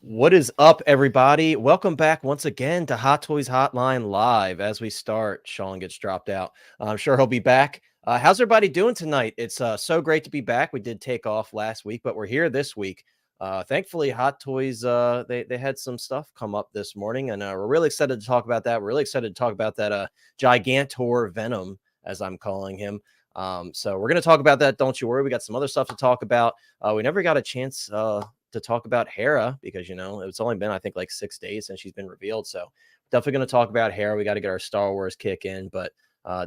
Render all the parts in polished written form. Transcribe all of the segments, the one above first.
What is up, everybody? Welcome back once again to Hot Toys Hotline Live. As we start, Sean gets dropped out. I'm sure he'll be back. How's everybody doing tonight? It's so great to be back. We did take off last week, but we're here this week. Thankfully, Hot Toys they had some stuff come up this morning, and we're really excited to talk about that. We're really excited to talk about that Gigantor Venom, as I'm calling him. So we're going to talk about that. Don't you worry. We got some other stuff to talk about. We never got a chance to talk about Hera because, it's only been, I think, like 6 days since she's been revealed. So definitely going to talk about Hera. We got to get our Star Wars kick in, but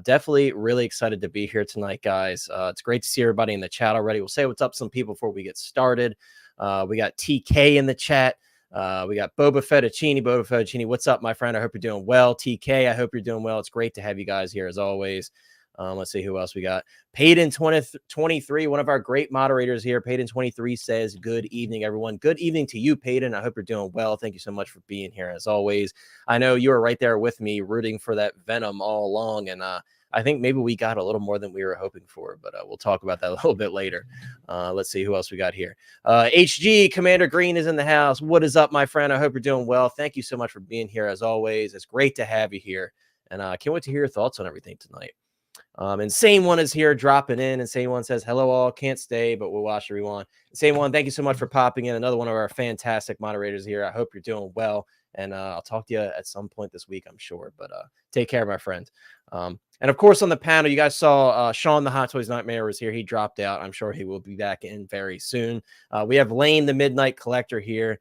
definitely really excited to be here tonight, guys. It's great to see everybody in the chat already. We'll say what's up to some people before we get started. We got TK in the chat. We got Boba Fettuccini. What's up, my friend? I hope you're doing well. TK, I hope you're doing well. It's great to have you guys here as always. Let's see who else we got. Payton 23, one of our great moderators here. Payton 23 says, good evening, everyone. Good evening to you, Payton. I hope you're doing well. Thank you so much for being here as always. I know you were right there with me rooting for that Venom all along. And I think maybe we got a little more than we were hoping for, but we'll talk about that a little bit later. Let's see who else we got here. HG Commander Green is in the house. What is up, my friend? I hope you're doing well. Thank you so much for being here as always. It's great to have you here. And I can't wait to hear your thoughts on everything tonight. Insane One is here dropping in. Insane One says, hello all, can't stay, but we'll watch everyone. Insane One, thank you so much for popping in. Another one of our fantastic moderators here. I hope you're doing well. And I'll talk to you at some point this week, I'm sure. But take care, my friend. And of course, on the panel, you guys saw Sean the Hot Toys Nightmare was here. He dropped out. I'm sure he will be back in very soon. We have Lane, the Midnight Collector here.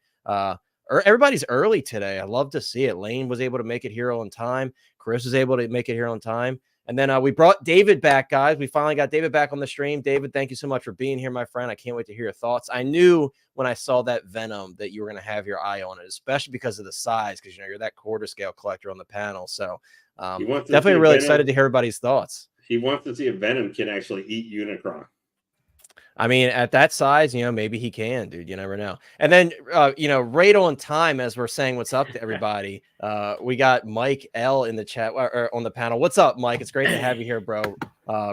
Everybody's early today. I love to see it. Lane was able to make it here on time. Chris was able to make it here on time. And then we brought David back, guys. We finally got David back on the stream. David, thank you so much for being here, my friend. I can't wait to hear your thoughts. I knew when I saw that Venom that you were going to have your eye on it, especially because of the size, because, you're that quarter scale collector on the panel. So definitely really excited to hear everybody's thoughts. He wants to see if Venom can actually eat Unicron. I mean, at that size, maybe he can, dude. You never know. And then, right on time, as we're saying what's up to everybody, we got Mike L in the chat or on the panel. What's up, Mike? It's great to have you here, bro.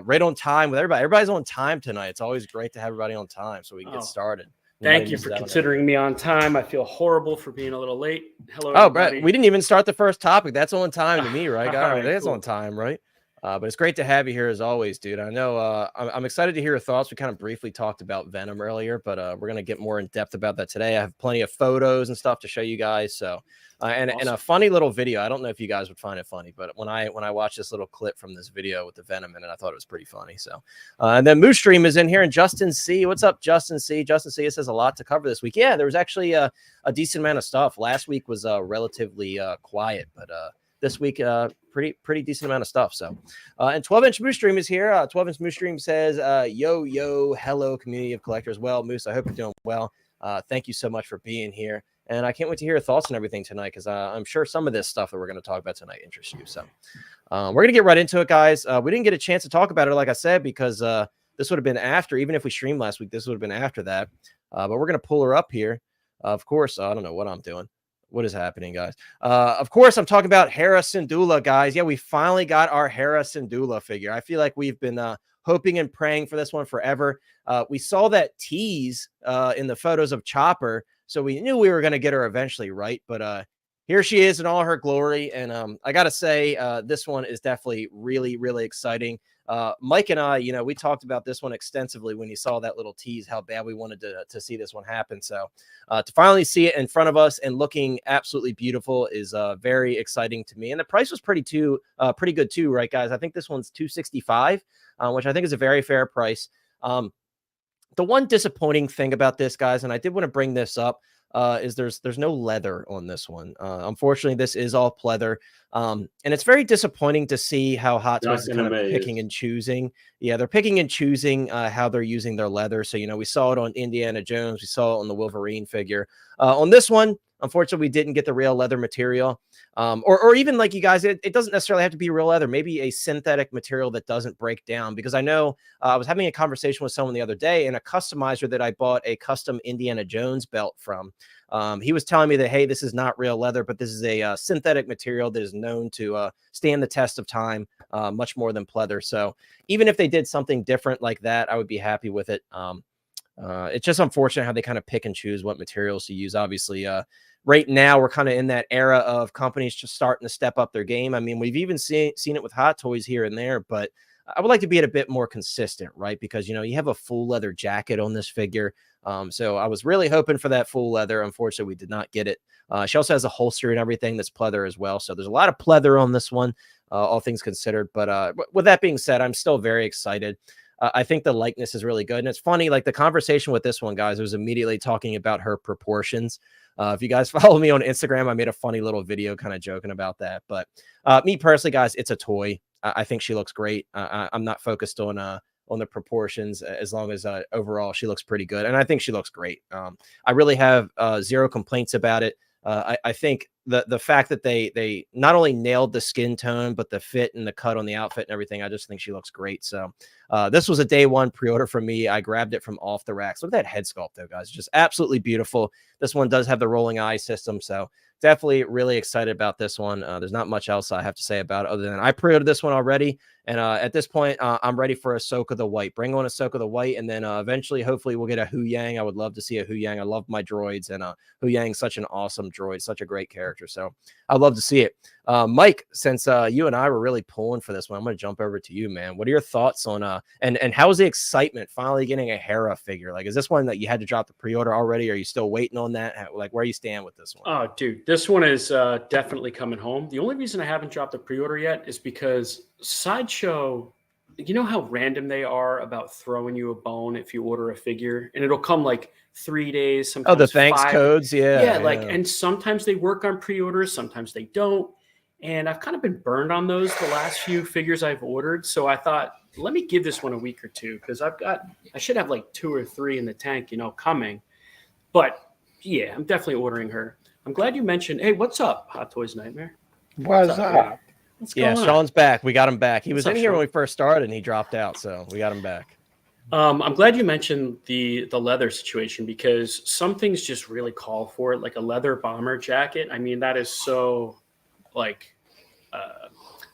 Right on time with everybody. Everybody's on time tonight. It's always great to have everybody on time so we can get started. Thank you for considering me on time. I feel horrible for being a little late. Hello, everybody. Brett, we didn't even start the first topic. That's on time to me, right? All right, that's cool. On time, right? But it's great to have you here as always, dude. I know I'm excited to hear your thoughts. We kind of briefly talked about Venom earlier, but we're going to get more in depth about that today. I have plenty of photos and stuff to show you guys. So, and a funny little video. I don't know if you guys would find it funny, but when I watched this little clip from this video with the Venom in it, I thought it was pretty funny. So, and then Moose Stream is in here, and Justin C. What's up, Justin C? Justin C. It says a lot to cover this week. Yeah, there was actually a decent amount of stuff. Last week was relatively quiet, but this week, pretty decent amount of stuff. So, and 12-inch Moose Stream is here. 12-inch Moose Stream says, yo, hello, community of collectors. Well, Moose, I hope you're doing well. Thank you so much for being here. And I can't wait to hear your thoughts on everything tonight because I'm sure some of this stuff that we're going to talk about tonight interests you. So we're going to get right into it, guys. We didn't get a chance to talk about it, like I said, because this would have been after, even if we streamed last week, this would have been after that. But we're going to pull her up here. Of course, I don't know what I'm doing. What is happening, guys? Of course, I'm talking about Hera Syndulla, guys. Yeah, we finally got our Hera Syndulla figure. I feel like we've been hoping and praying for this one forever. We saw that tease in the photos of Chopper, so we knew we were going to get her eventually, right? But here she is in all her glory, and I got to say, this one is definitely really, really exciting. Mike and I, we talked about this one extensively when you saw that little tease, how bad we wanted to see this one happen. So to finally see it in front of us and looking absolutely beautiful is very exciting to me. And the price was pretty good too, right, guys? I think this one's $265, which I think is a very fair price. The one disappointing thing about this, guys, and I did want to bring this up, is there's no leather on this one. Unfortunately, this is all pleather. And it's very disappointing to see how Hot Toys is kind of picking and choosing. Yeah, they're picking and choosing how they're using their leather. So, we saw it on Indiana Jones. We saw it on the Wolverine figure. On this one, unfortunately, we didn't get the real leather material. Or even like you guys, it doesn't necessarily have to be real leather, maybe a synthetic material that doesn't break down. Because I know I was having a conversation with someone the other day, and a customizer that I bought a custom Indiana Jones belt from, he was telling me that, hey, this is not real leather, but this is a synthetic material that is known to stand the test of time much more than pleather. So even if they did something different like that, I would be happy with it. It's just unfortunate how they kind of pick and choose what materials to use. Obviously, right now we're kind of in that era of companies just starting to step up their game. I mean, we've even seen it with Hot Toys here and there, but I would like to be a bit more consistent, right? Because, you know, you have a full leather jacket on this figure. So I was really hoping for that full leather. Unfortunately, we did not get it. She also has a holster and everything that's pleather as well. So there's a lot of pleather on this one, all things considered. But with that being said, I'm still very excited. I think the likeness is really good. And it's funny, like the conversation with this one, guys, was immediately talking about her proportions. If you guys follow me on Instagram, I made a funny little video kind of joking about that. But me personally, guys, it's a toy. I think she looks great. I'm not focused on the proportions as long as overall she looks pretty good. And I think she looks great. I really have zero complaints about it. I think the fact that they not only nailed the skin tone, but the fit and the cut on the outfit and everything, I just think she looks great. So this was a day one pre-order for me. I grabbed it from off the racks. Look at that head sculpt though, guys. Just absolutely beautiful. This one does have the rolling eye system. So definitely really excited about this one. There's not much else I have to say about it other than I pre-ordered this one already. And at this point, I'm ready for Ahsoka the White. Bring on Ahsoka the White, and then eventually, hopefully, we'll get a Hu Yang. I would love to see a Hu Yang. I love my droids, and Hu Yang's such an awesome droid, such a great character. So I'd love to see it. Mike, since you and I were really pulling for this one, I'm going to jump over to you, man. What are your thoughts on and how is the excitement finally getting a Hera figure? Like, is this one that you had to drop the pre-order already? Are you still waiting on that? Like, where you stand with this one? Oh, dude, this one is definitely coming home. The only reason I haven't dropped the pre-order yet is because Sideshow, you know how random they are about throwing you a bone if you order a figure, and it'll come like 3 days. Sometimes the thanks 5. codes, yeah. Like, and sometimes they work on pre-orders, sometimes they don't. And I've kind of been burned on those the last few figures I've ordered. So I thought, let me give this one a week or two because I should have like 2 or 3 in the tank, you know, coming. But yeah, I'm definitely ordering her. I'm glad you mentioned. Hey, what's up, Hot Toys Nightmare? What's up? What's going on? Sean's back. We got him back. He was in here Sean? when we first started, and he dropped out, so we got him back. I'm glad you mentioned the leather situation because some things just really call for it, like a leather bomber jacket. I mean, that is so like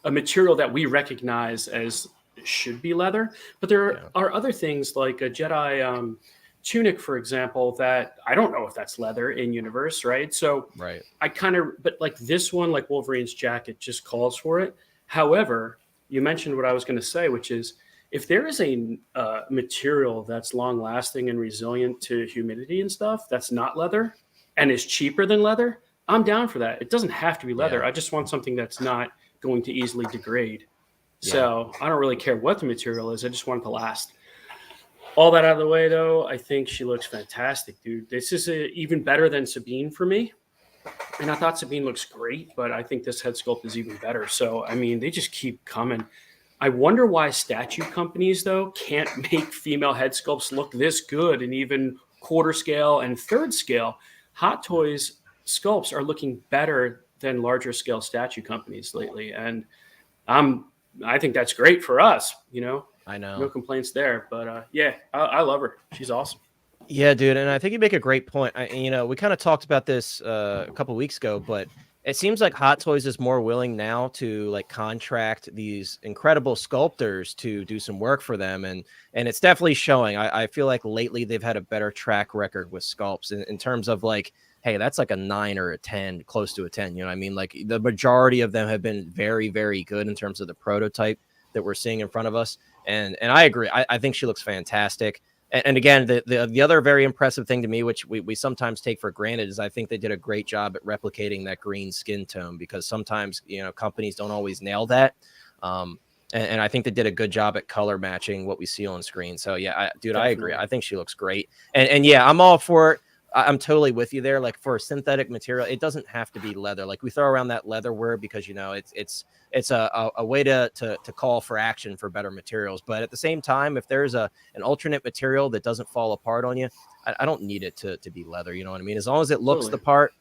a material that we recognize as should be leather. But there are other things like a Jedi tunic, for example, that I don't know if that's leather in universe, right? So right. but like this one, like Wolverine's jacket just calls for it. However, you mentioned what I was going to say, which is if there is a material that's long lasting and resilient to humidity and stuff, that's not leather and is cheaper than leather, I'm down for that. It doesn't have to be leather. I just want something that's not going to easily degrade. So I don't really care what the material is. I just want it to last. All that out of the way, though, I think she looks fantastic, dude. This is even better than Sabine for me. And I thought Sabine looks great, but I think this head sculpt is even better. So, I mean, they just keep coming. I wonder why statue companies, though, can't make female head sculpts look this good and even quarter scale and third scale. Hot Toys sculpts are looking better than larger scale statue companies lately. And I think that's great for us, you know. I know. No complaints there. But yeah, I love her. She's awesome. Yeah, dude. And I think you make a great point. We kind of talked about this a couple weeks ago, but it seems like Hot Toys is more willing now to like contract these incredible sculptors to do some work for them. And it's definitely showing. I feel like lately they've had a better track record with sculpts in terms of like, hey, that's like a 9 or a 10, close to a 10. You know what I mean? Like the majority of them have been very, very good in terms of the prototype that we're seeing in front of us. And I agree. I think she looks fantastic. And again, the other very impressive thing to me, which we sometimes take for granted, is I think they did a great job at replicating that green skin tone because sometimes, companies don't always nail that. And I think they did a good job at color matching what we see on screen. So, yeah, I agree. I think she looks great. And yeah, I'm all for it. I'm totally with you there. Like for a synthetic material, it doesn't have to be leather. Like we throw around that leather word because, it's a way to call for action for better materials. But at the same time, if there's an alternate material that doesn't fall apart on you, I don't need it to be leather. You know what I mean? As long as it looks the part,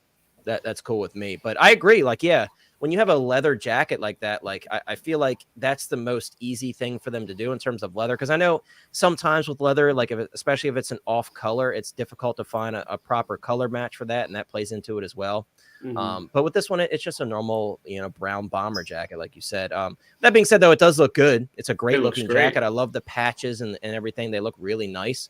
that's cool with me. But I agree. Like, yeah, when you have a leather jacket like that, like I feel like that's the most easy thing for them to do in terms of leather. Because I know sometimes with leather, like especially if it's an off color, it's difficult to find a proper color match for that. And that plays into it as well. Mm-hmm. But with this one, it's just a normal, brown bomber jacket, like you said. That being said, though, it does look good. It's a great looking jacket. I love the patches and everything. They look really nice.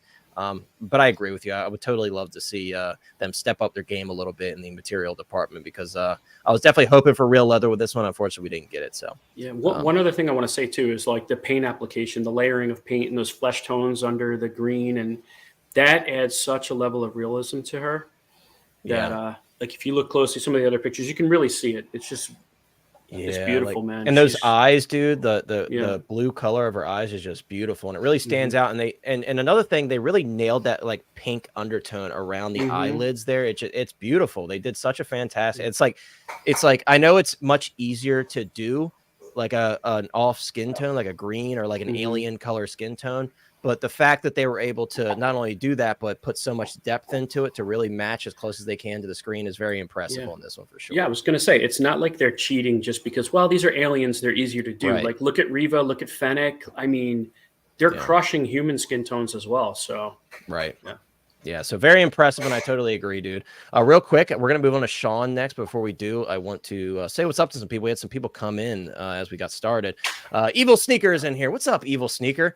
But I agree with you. I would totally love to see them step up their game a little bit in the material department, because I was definitely hoping for real leather with this one. Unfortunately, we didn't get it. So yeah, one other thing I want to say too is like the paint application, the layering of paint and those flesh tones under the green, and that adds such a level of realism to her that like if you look closely, some of the other pictures, you can really see it. It's just it's beautiful, man. And those eyes, dude, the blue color of her eyes is just beautiful, and it really stands out. And and another thing, they really nailed that like pink undertone around the eyelids there. It's beautiful. They did such a fantastic. It's like I know it's much easier to do like an off skin tone, like a green or like an alien color skin tone. But the fact that they were able to not only do that, but put so much depth into it to really match as close as they can to the screen is very impressive on this one for sure. Yeah, I was going to say, it's not like they're cheating just because, well, these are aliens, they're easier to do. Like, look at Reva, look at Fennec. I mean, they're crushing human skin tones as well. So, Yeah, so very impressive, and I totally agree, dude. Real quick, we're going to move on to Sean next. But before we do, I want to say what's up to some people. We had some people come in as we got started. Evil Sneaker is in here. What's up, Evil Sneaker?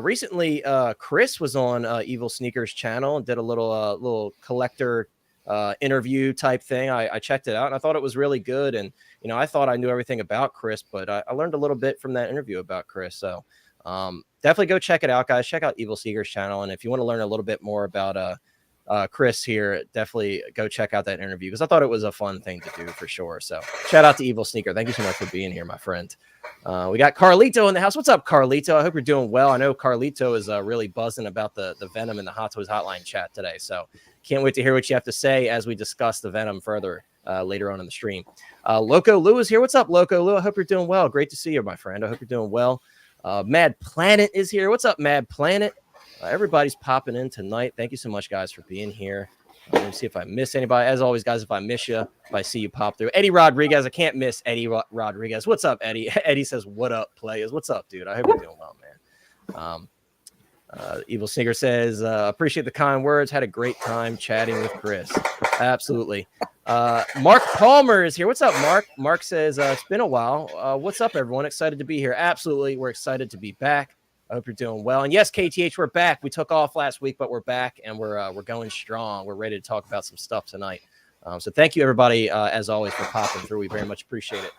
Recently, Chris was on Evil Sneaker's channel and did a little collector interview type thing. I checked it out, and I thought it was really good. And, you know, I thought I knew everything about Chris, but I learned a little bit from that interview about Chris. So definitely go check it out, guys. Check out Evil Sneaker's channel. And if you want to learn a little bit more about Chris here, definitely go check out that interview, because I thought it was a fun thing to do for sure. So shout out to Evil Sneaker. Thank you so much for being here, my friend. We got Carlito in the house. What's up, Carlito? I hope you're doing well. I know Carlito is really buzzing about the Venom and the Hot Toys Hotline chat today. So can't wait to hear what you have to say as we discuss the Venom further later on in the stream. Loco Lou is here. What's up, Loco Lou? I hope you're doing well. Great to see you, my friend. I hope you're doing well. Mad Planet is here. What's up, Mad Planet? Everybody's popping in tonight. Thank you so much, guys, for being here. Let me see if I miss anybody. As always, guys, if I miss you, if I see you pop through. Eddie Rodriguez. I can't miss Eddie Rodriguez. What's up, Eddie? Eddie says, what up, players? What's up, dude? I hope you're doing well, man. Evil Sneaker says, appreciate the kind words. Had a great time chatting with Chris. Absolutely. Mark Palmer is here. What's up, Mark? Mark says, it's been a while. What's up, everyone? Excited to be here. Absolutely. We're excited to be back. I hope you're doing well. And yes, KTH, we're back. We took off last week, but we're back, and we're going strong. We're ready to talk about some stuff tonight. So thank you, everybody, as always, for popping through. We very much appreciate it.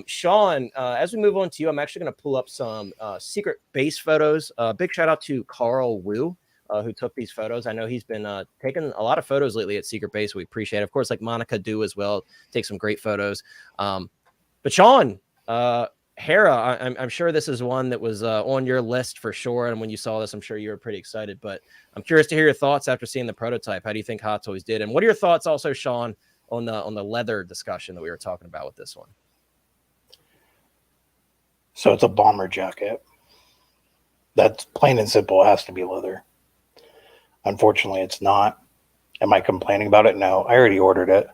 Sean, as we move on to you, I'm actually going to pull up some secret base photos. Big shout out to Carl Wu, who took these photos. I know he's been taking a lot of photos lately at Secret Base. We appreciate it. Of course, like Monica do as well. Take some great photos. But Sean, Hera, I'm sure this is one that was on your list for sure. And when you saw this, I'm sure you were pretty excited. But I'm curious to hear your thoughts after seeing the prototype. How do you think Hot Toys did? And what are your thoughts also, Sean, on the leather discussion that we were talking about with this one? So it's a bomber jacket. That's plain and simple. It has to be leather. Unfortunately, it's not. Am I complaining about it? No, I already ordered it.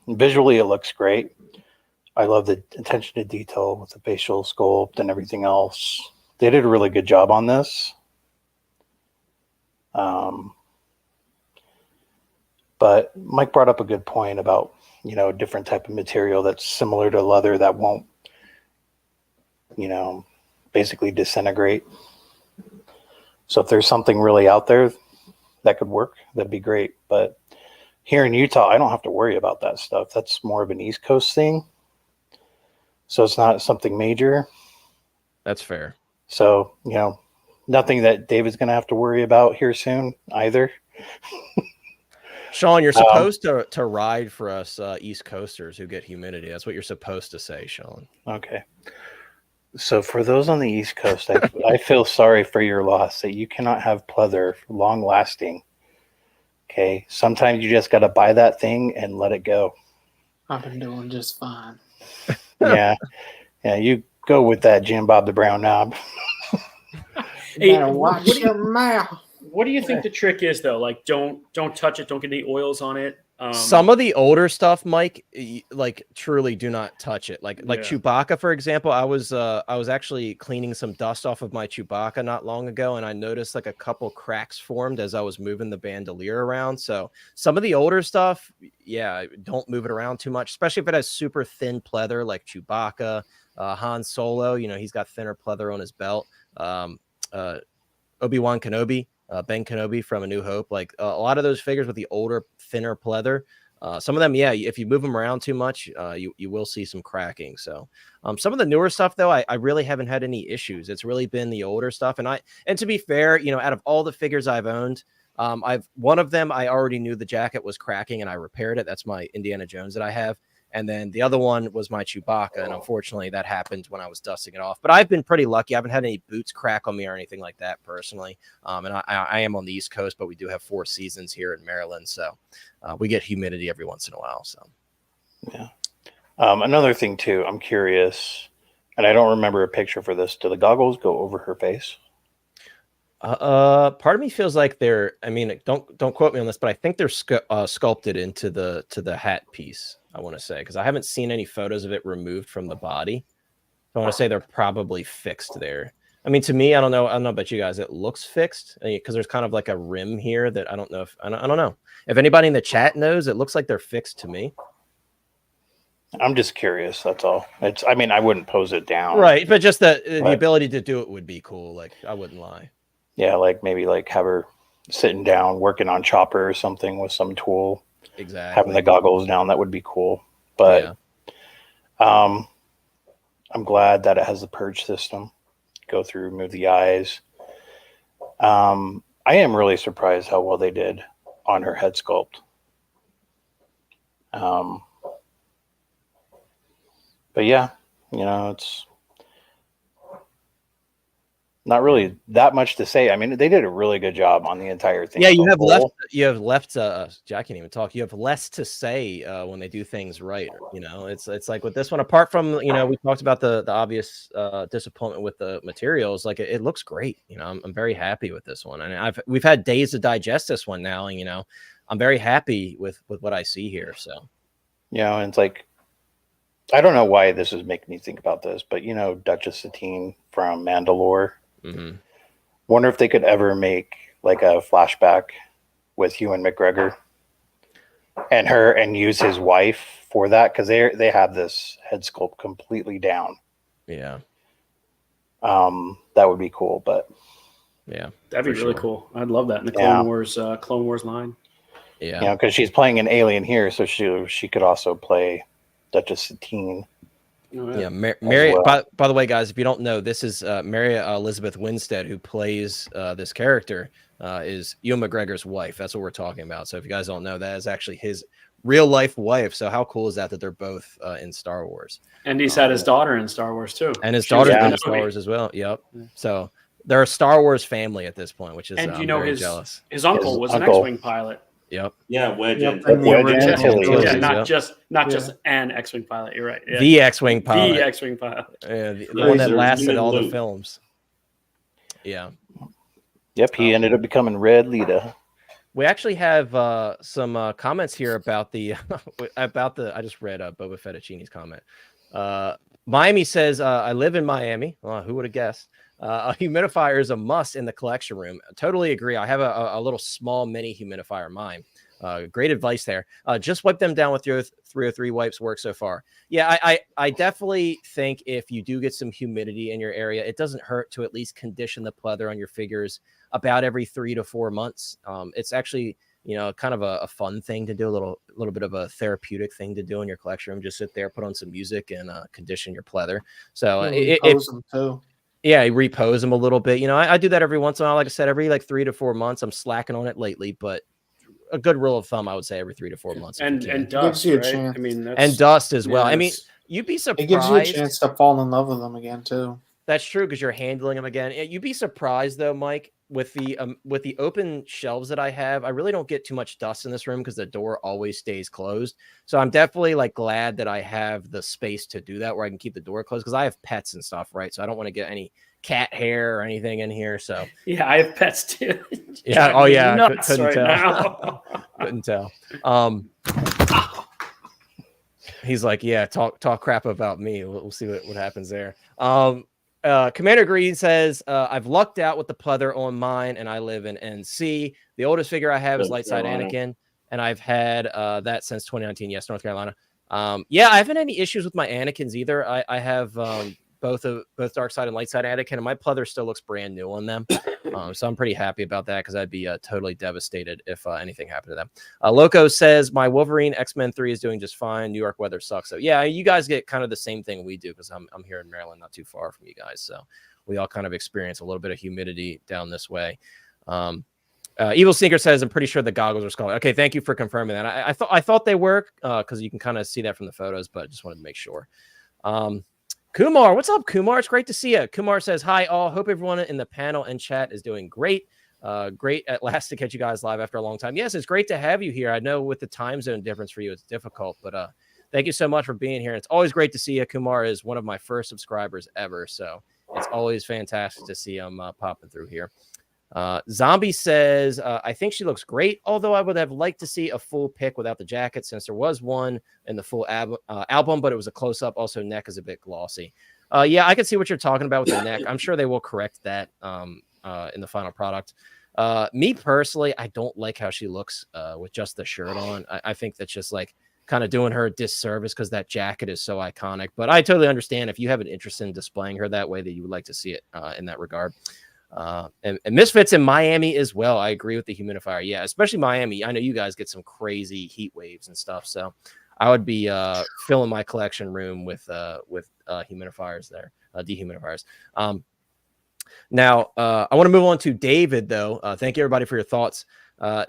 Visually, it looks great. I love the attention to detail with the facial sculpt and everything else. They did a really good job on this. But Mike brought up a good point about, you know, a different type of material that's similar to leather that won't, you know, basically disintegrate. So if there's something really out there that could work, that'd be great. But here in Utah, I don't have to worry about that stuff. That's more of an East Coast thing. So it's not something major. That's fair. So, you know, nothing that David's going to have to worry about here soon either. Sean, you're supposed to ride for us East Coasters who get humidity. That's what you're supposed to say, Sean. Okay. So for those on the East Coast, I feel sorry for your loss that you cannot have pleather long lasting. Okay. Sometimes you just got to buy that thing and let it go. I've been doing just fine. Yeah. You go with that Jim Bob the Brown Knob. You better watch your mouth. What do you think the trick is, though? Like, don't touch it. Don't get any oils on it. Some of the older stuff, Mike, like truly do not touch it. Like Chewbacca, for example. I was actually cleaning some dust off of my Chewbacca not long ago, and I noticed like a couple cracks formed as I was moving the bandolier around. So some of the older stuff, yeah, don't move it around too much, especially if it has super thin pleather like Chewbacca, Han Solo. You know, he's got thinner pleather on his belt. Obi-Wan Kenobi, Ben Kenobi from A New Hope. Like a lot of those figures with the older, thinner pleather. Some of them, yeah, if you move them around too much, you will see some cracking. So some of the newer stuff, though, I really haven't had any issues. It's really been the older stuff. And to be fair, out of all the figures I've owned, one of them I already knew the jacket was cracking and I repaired it. That's my Indiana Jones that I have. And then the other one was my Chewbacca. And unfortunately, that happened when I was dusting it off. But I've been pretty lucky. I haven't had any boots crack on me or anything like that personally. And I am on the East Coast, but we do have 4 seasons here in Maryland. So we get humidity every once in a while. So, yeah. Another thing, too, I'm curious, and I don't remember a picture for this. Do the goggles go over her face? Part of me feels like they're, I mean, don't quote me on this, but I think they're sculpted into the hat piece. I want to say, because I haven't seen any photos of it removed from the body. So I want to say they're probably fixed there. I mean, to me, I don't know about you guys. It looks fixed because there's kind of like a rim here that I don't know I don't know if anybody in the chat knows. It looks like they're fixed to me. I'm just curious. That's all. I mean, I wouldn't pose it down. Right. But just the ability to do it would be cool. Like, I wouldn't lie. Yeah. Like maybe like have her sitting down, working on chopper or something with some tool. Exactly. Having the goggles down, that would be cool. But I'm glad that it has the purge system. Go through, remove the eyes. I am really surprised how well they did on her head sculpt. But yeah, it's not really that much to say. I mean, they did a really good job on the entire thing. Yeah, you have left. Jack can't even talk. You have less to say when they do things right. It's like with this one. Apart from we talked about the obvious disappointment with the materials. Like it looks great. I'm very happy with this one, and we've had days to digest this one now, and I'm very happy with what I see here. So and it's like, I don't know why this is making me think about this, but Duchess Satine from Mandalore. Mm-hmm. Wonder if they could ever make like a flashback with Ewan McGregor and use his wife for that, because they have this head sculpt completely down. Yeah, that would be cool. But yeah, that'd be really cool. I'd love that in the Clone Wars line. Yeah, because she's playing an alien here, so she could also play Duchess Satine. Yeah, Mary. Well. By the way, guys, if you don't know, this is Mary Elizabeth Winstead, who plays this character, is Ewan McGregor's wife. That's what we're talking about. So if you guys don't know, that is actually his real life wife. So how cool is that they're both in Star Wars? And he's had his daughter in Star Wars too. And his daughter's been in Star Wars as well. Yep. So they're a Star Wars family at this point, which is I'm very jealous. His uncle was an X-wing pilot. Yep. Yeah, Wedge. Yeah, not just an X-wing pilot. You're right. Yeah. The X-wing pilot. The X-wing pilot. Yeah, the one that lasted all the films. Yeah. Yep. He ended up becoming Red Lita. We actually have some comments here about the I just read Boba Fettuccine's comment. Miami says, I live in Miami. Who would have guessed? A humidifier is a must in the collection room. I totally agree. I have a little small mini humidifier, mine. Great advice there. Just wipe them down with your 303 wipes. Work so far. Yeah, I definitely think if you do get some humidity in your area, it doesn't hurt to at least condition the pleather on your figures about every 3 to 4 months. It's actually kind of a fun thing to do, a little bit of a therapeutic thing to do in your collection room. Just sit there, put on some music, and condition your pleather. So yeah, repose them a little bit. I do that every once in a while. Like I said, every 3 to 4 months. I'm slacking on it lately, but a good rule of thumb, I would say every 3 to 4 months. And dust, gives you a right? chance. I mean, and dust as well. I mean, you'd be surprised. It gives you a chance to fall in love with them again too. That's true, because you're handling them again. You'd be surprised though, Mike, with the open shelves that I have. I really don't get too much dust in this room because the door always stays closed. So I'm definitely glad that I have the space to do that, where I can keep the door closed, because I have pets and stuff, right? So I don't want to get any cat hair or anything in here. So yeah, I have pets too. Yeah. Oh yeah. Couldn't right tell. Now. Couldn't tell. He's like, yeah, talk crap about me. We'll see what happens there. Commander Green says, I've lucked out with the pleather on mine, and I live in NC. The oldest figure I have is Lightside Anakin, and I've had that since 2019. Yes, North Carolina. Yeah, I haven't had any issues with my Anakins either. I have both Dark Side and Light Side Anakin, and my pleather still looks brand new on them. So I'm pretty happy about that because I'd be totally devastated if anything happened to them. Loco says my Wolverine X-Men 3 is doing just fine. New York weather sucks. So yeah, you guys get kind of the same thing we do because I'm here in Maryland, not too far from you guys. So we all kind of experience a little bit of humidity down this way. Evil Sneaker says I'm pretty sure the goggles are scarlet. Okay, thank you for confirming that. I thought they were because you can kind of see that from the photos, but just wanted to make sure. Kumar, what's up, Kumar? It's great to see you. Kumar says, hi, all. Hope everyone in the panel and chat is doing great. Great at last to catch you guys live after a long time. Yes, it's great to have you here. I know with the time zone difference for you, it's difficult, but thank you so much for being here. It's always great to see you. Kumar is one of my first subscribers ever, so it's always fantastic to see him popping through here. Zombie says, I think she looks great, although I would have liked to see a full pic without the jacket since there was one in the full album, but it was a close-up. Also, neck is a bit glossy. Yeah, I can see what you're talking about with the neck. I'm sure they will correct that in the final product. Me personally, I don't like how she looks with just the shirt on. I think that's just like kind of doing her a disservice because that jacket is so iconic. But I totally understand if you have an interest in displaying her that way that you would like to see it in that regard. And Misfits in Miami as well. I agree with the humidifier. Yeah, especially Miami. I know you guys get some crazy heat waves and stuff. So I would be filling my collection room with humidifiers there, dehumidifiers. Now, I want to move on to David, though. Thank you, everybody, for your thoughts.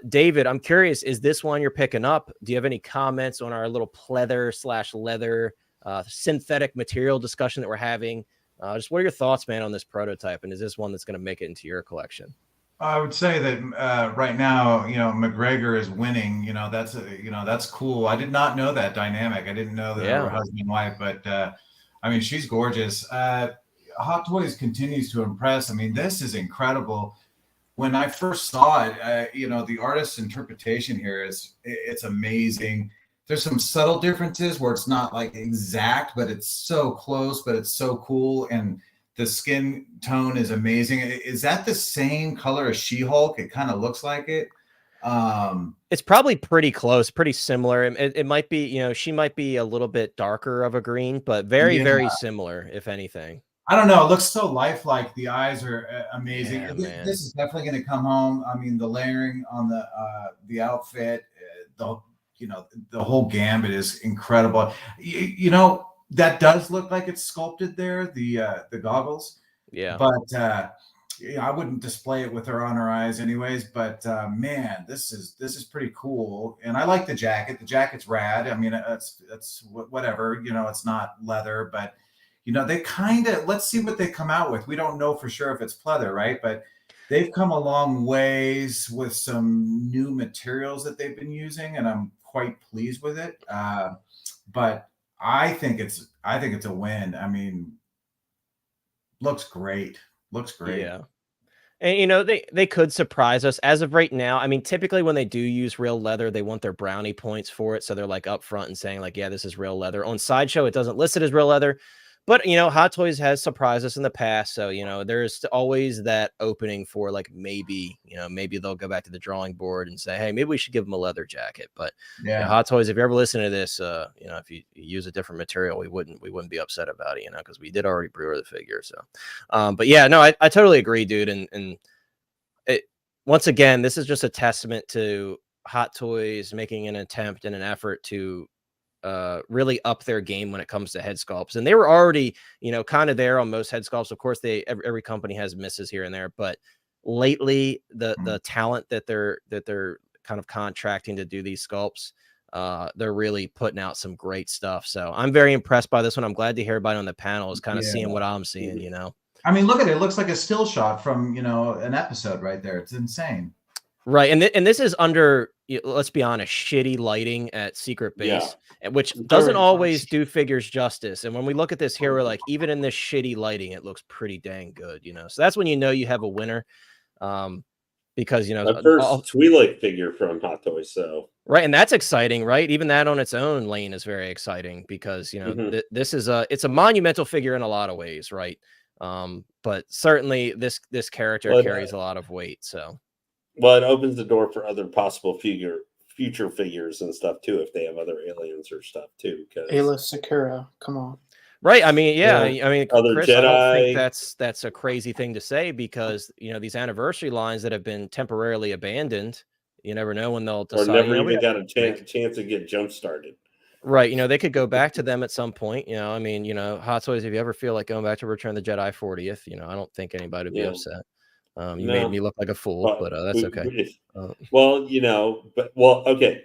David, I'm curious, is this one you're picking up? Do you have any comments on our little pleather/leather synthetic material discussion that we're having? Just what are your thoughts, man, on this prototype? And is this one that's going to make it into your collection? I would say that right now, McGregor is winning. That's cool. I did not know that dynamic. I didn't know that they were husband and wife, but I mean, she's gorgeous. Hot Toys continues to impress. I mean, this is incredible. When I first saw it, the artist's interpretation here it's amazing. There's some subtle differences where it's not like exact, but it's so close, but it's so cool. And the skin tone is amazing. Is that the same color as She-Hulk? It kind of looks like it. It's probably pretty close, pretty similar. It might be, she might be a little bit darker of a green, but very, very similar, if anything. I don't know. It looks so lifelike. The eyes are amazing. Yeah, this is definitely going to come home. I mean, the layering on the outfit, the whole gambit is incredible. That does look like it's sculpted there, the goggles. Yeah. But I wouldn't display it with her on her eyes anyways. But man, this is pretty cool. And I like the jacket. The jacket's rad. I mean, it's whatever. It's not leather, but they kind of, let's see what they come out with. We don't know for sure if it's pleather, right? But they've come a long ways with some new materials that they've been using, and I'm quite pleased with it. But I think it's a win. I mean, looks great. Yeah. And they could surprise us as of right now. I mean, typically when they do use real leather, they want their brownie points for it. So they're like up front and saying like, yeah, this is real leather. On Sideshow, it doesn't list it as real leather. But, Hot Toys has surprised us in the past. So, there's always that opening for like maybe they'll go back to the drawing board and say, hey, maybe we should give them a leather jacket. But Hot Toys, if you ever listen to this, if you use a different material, we wouldn't be upset about it, because we did already brewer the figure. So, but yeah, no, I totally agree, dude. And once again, this is just a testament to Hot Toys making an attempt and an effort to really up their game when it comes to head sculpts. And they were already, kind of there on most head sculpts. Of course, every company has misses here and there, but lately the talent that they're kind of contracting to do these sculpts, they're really putting out some great stuff. So I'm very impressed by this one. I'm glad to hear everybody on the panel is kind of seeing what I'm seeing, I mean, look at it. It looks like a still shot from, an episode right there. It's insane. Right. And this is under, let's be honest, shitty lighting at Secret Base, which doesn't always do figures justice. And when we look at this here, we're like, even in this shitty lighting, it looks pretty dang good, So that's when you have a winner. Because, the first Twi'lek figure from Hot Toys. So right. And that's exciting, right? Even that on its own lane is very exciting because, this is it's a monumental figure in a lot of ways, right? But certainly this character carries a lot of weight. So. Well, it opens the door for other possible future figures and stuff too, if they have other aliens or stuff too. Ayla Sakura, come on. Right. I mean, yeah. Yeah. I mean, Other Chris, I don't think Jedi. that's a crazy thing to say because these anniversary lines that have been temporarily abandoned, you never know when they'll Or decide. never even got a Make- chance to get jump started. Right. They could go back to them at some point. I mean, Hot Toys, if you ever feel like going back to Return of the Jedi 40th, I don't think anybody would be Yeah. upset. You made No. me look like a fool, but that's okay. Well, okay.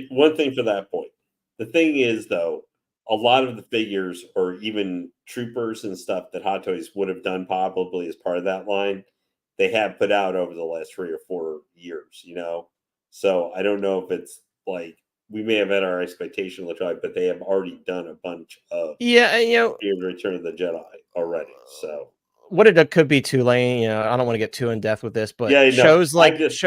One thing for that point. The thing is, though, a lot of the figures or even troopers and stuff that Hot Toys would have done probably as part of that line, they have put out over the last 3 or 4 years, So I don't know if it's like we may have had our expectation but they have already done a bunch of Return of the Jedi already. So what it could be too late. I don't want to get too in depth with this, but shows like this,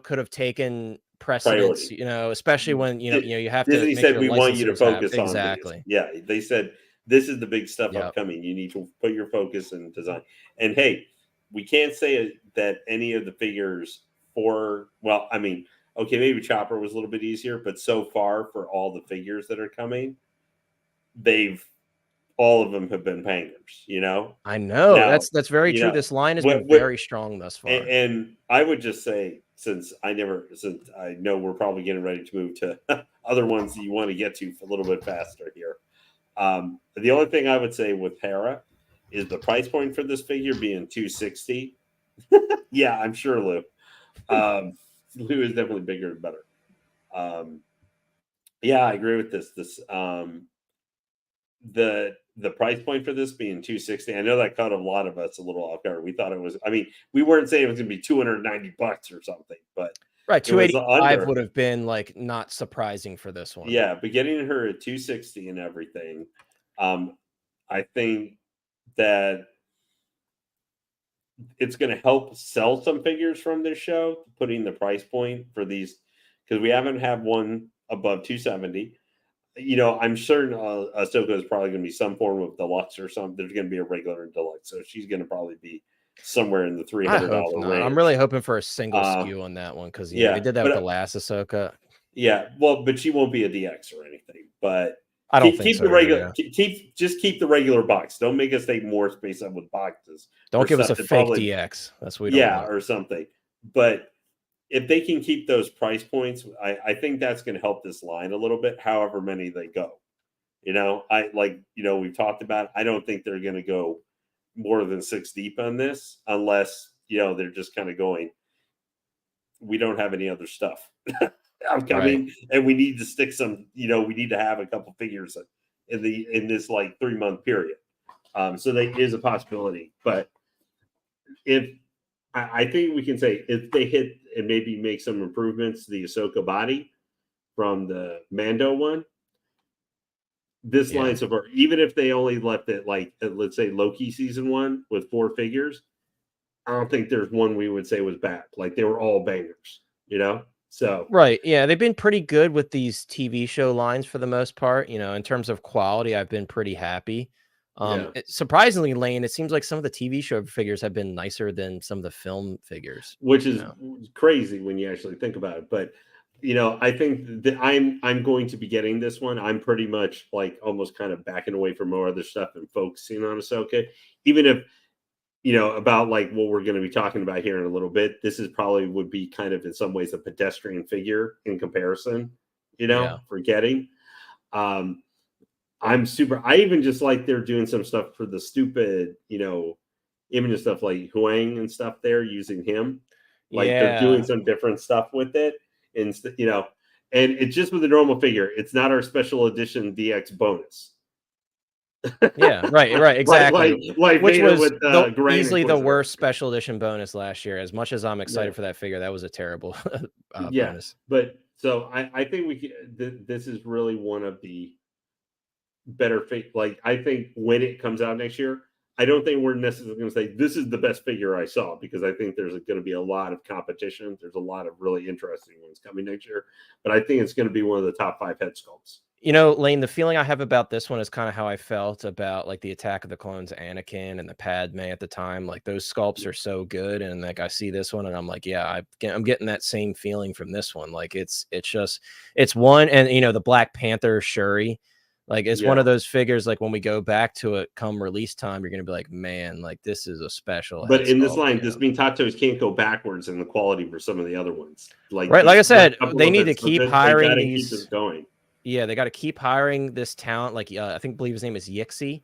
could have taken precedence. Especially when you have Disney to. said we want you to focus on exactly. These. Yeah, they said this is the big stuff Yep. upcoming. You need to put your focus in design. And hey, we can't say that any of the figures okay, maybe Chopper was a little bit easier, but so far for all the figures that are coming, all of them have been bangers, I know now, that's very true. This line has been very strong thus far. And I would just say, since I know we're probably getting ready to move to other ones that you want to get to a little bit faster here. The only thing I would say with Hera is the price point for this figure being $260. Yeah, I'm sure, Lou. Lou is definitely bigger and better. Yeah, I agree with this. The price point for this being $260, I know that caught a lot of us a little off guard. We thought it was, we weren't saying it was going to be $290 or something, but right, 285 would have been like not surprising for this one. Yeah, but getting her at 260 and everything, I think that it's going to help sell some figures from this show, putting the price point for these, because we haven't had one above 270. I'm certain Ahsoka is probably going to be some form of deluxe or something. There's going to be a regular and deluxe, so she's going to probably be somewhere in the $300 range. I'm really hoping for a single SKU on that one because they did that with the last Ahsoka. Yeah, well, but she won't be a DX or anything. But I don't think so. The regular. Just keep the regular box. Don't make us take more space up with boxes. Don't give us a fake DX. That's what we don't want. Or something. But if they can keep those price points, I think that's going to help this line a little bit, however many they go. We've talked about, I don't think they're going to go more than 6 deep on this unless, they're just kind of going, we don't have any other stuff upcoming, and we need to stick some, we need to have a couple figures in this like 3-month period. So that is a possibility. But I think we can say if they hit and maybe make some improvements to the Ahsoka body from the Mando one, this line so far, even if they only left it like, let's say Loki season 1 with 4 figures, I don't think there's one we would say was bad. Like they were all bangers, So right, yeah, they've been pretty good with these TV show lines for the most part. In terms of quality, I've been pretty happy. Surprisingly, Lane, it seems like some of the TV show figures have been nicer than some of the film figures, which is crazy when you actually think about it. But I think that I'm going to be getting this one. I'm pretty much like almost kind of backing away from more other stuff and focusing on Ahsoka, even if about like what we're going to be talking about here in a little bit. This is probably would be kind of in some ways a pedestrian figure in comparison, for getting. I even just like they're doing some stuff for the stupid, image and stuff like Huang and stuff there using him. Like they're doing some different stuff with it. And, and it's just with a normal figure. It's not our special edition DX bonus. Yeah, right, exactly. Like which Vader was with, easily the worst special edition bonus last year. As much as I'm excited for that figure, that was a terrible bonus. But so I think this is really one of the better figure. Like I think when it comes out next year, I don't think we're necessarily going to say this is the best figure I saw, because I think there's going to be a lot of competition. There's a lot of really interesting ones coming next year, but I think it's going to be one of the top 5 head sculpts. Lane, the feeling I have about this one is kind of how I felt about like the Attack of the Clones Anakin and the Padme at the time. Like those sculpts are so good, and like I see this one and I'm like, yeah, I'm getting that same feeling from this one. Like it's one, and the Black Panther Shuri, Like it's one of those figures. Like when we go back to it, come release time, you're gonna be like, man, like this is a special. But in this line, this means Hot Toys can't go backwards in the quality for some of the other ones. Like right, like I said, they need to so keep they hiring gotta these. Keep this going. Yeah, they got to keep hiring this talent. Like believe his name is Yixi.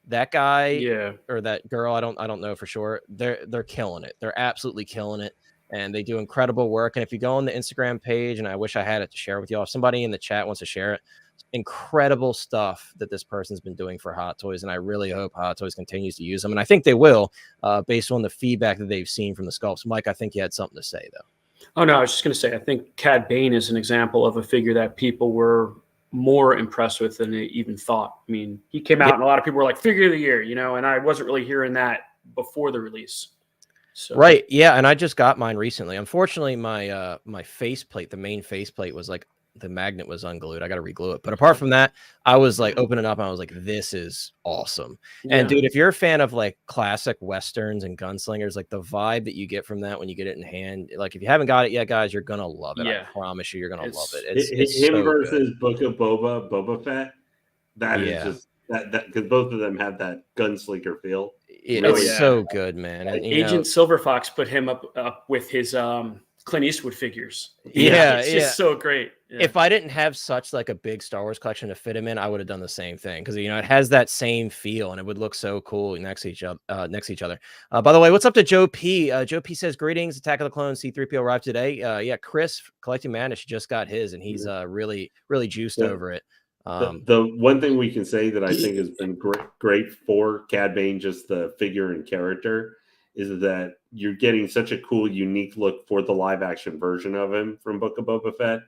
That guy, or that girl, I don't know for sure. They're killing it. They're absolutely killing it, and they do incredible work. And if you go on the Instagram page, and I wish I had it to share with y'all, if somebody in the chat wants to share it, incredible stuff that this person's been doing for Hot Toys, and I really hope Hot Toys continues to use them, and I think they will, based on the feedback that they've seen from the sculpts. Mike, I think you had something to say though. Oh no, I was just going to say, I think Cad Bane is an example of a figure that people were more impressed with than they even thought. I mean, he came out and a lot of people were like, figure of the year, you know, and I wasn't really hearing that before the release. So. Right. Yeah. And I just got mine recently. Unfortunately, my my faceplate, the main faceplate was like, the magnet was unglued. I got to reglue it. But apart from that, I was like opening up and I was like, this is awesome. Yeah. And dude, if you're a fan of like classic Westerns and gunslingers, like the vibe that you get from that when you get it in hand, like if you haven't got it yet, guys, you're going to love it. I promise you, you're going to love it. It's him so versus good. Book of Boba Fett. That is just that because both of them have that gunslinger feel. It's so good, man. And, Agent Silver Fox put him up with his Clint Eastwood figures. It's just so great. If I didn't have such like a big Star Wars collection to fit him in, I would have done the same thing because it has that same feel and it would look so cool next to each other. By the way, what's up to Joe P? Joe P says, "Greetings, Attack of the Clones C-3PO arrived today." Chris Collecting Madness just got his, and he's really juiced over it. The one thing we can say that I think has been great for Cad Bane, just the figure and character, is that you're getting such a cool, unique look for the live action version of him from Book of Boba Fett.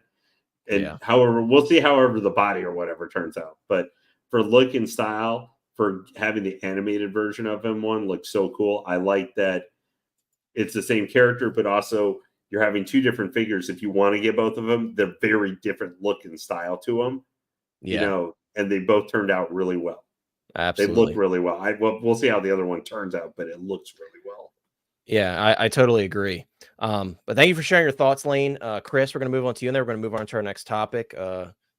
And however, we'll see however the body or whatever turns out. But for look and style, for having the animated version of him looks so cool. I like that it's the same character, but also you're having two different figures. If you want to get both of them, they're very different look and style to them. And they both turned out really well. Absolutely. They look really well. We'll see how the other one turns out, but it looks really well. Yeah, I totally agree. But thank you for sharing your thoughts, Lane. Chris, we're going to move on to you, and then we're going to move on to our next topic.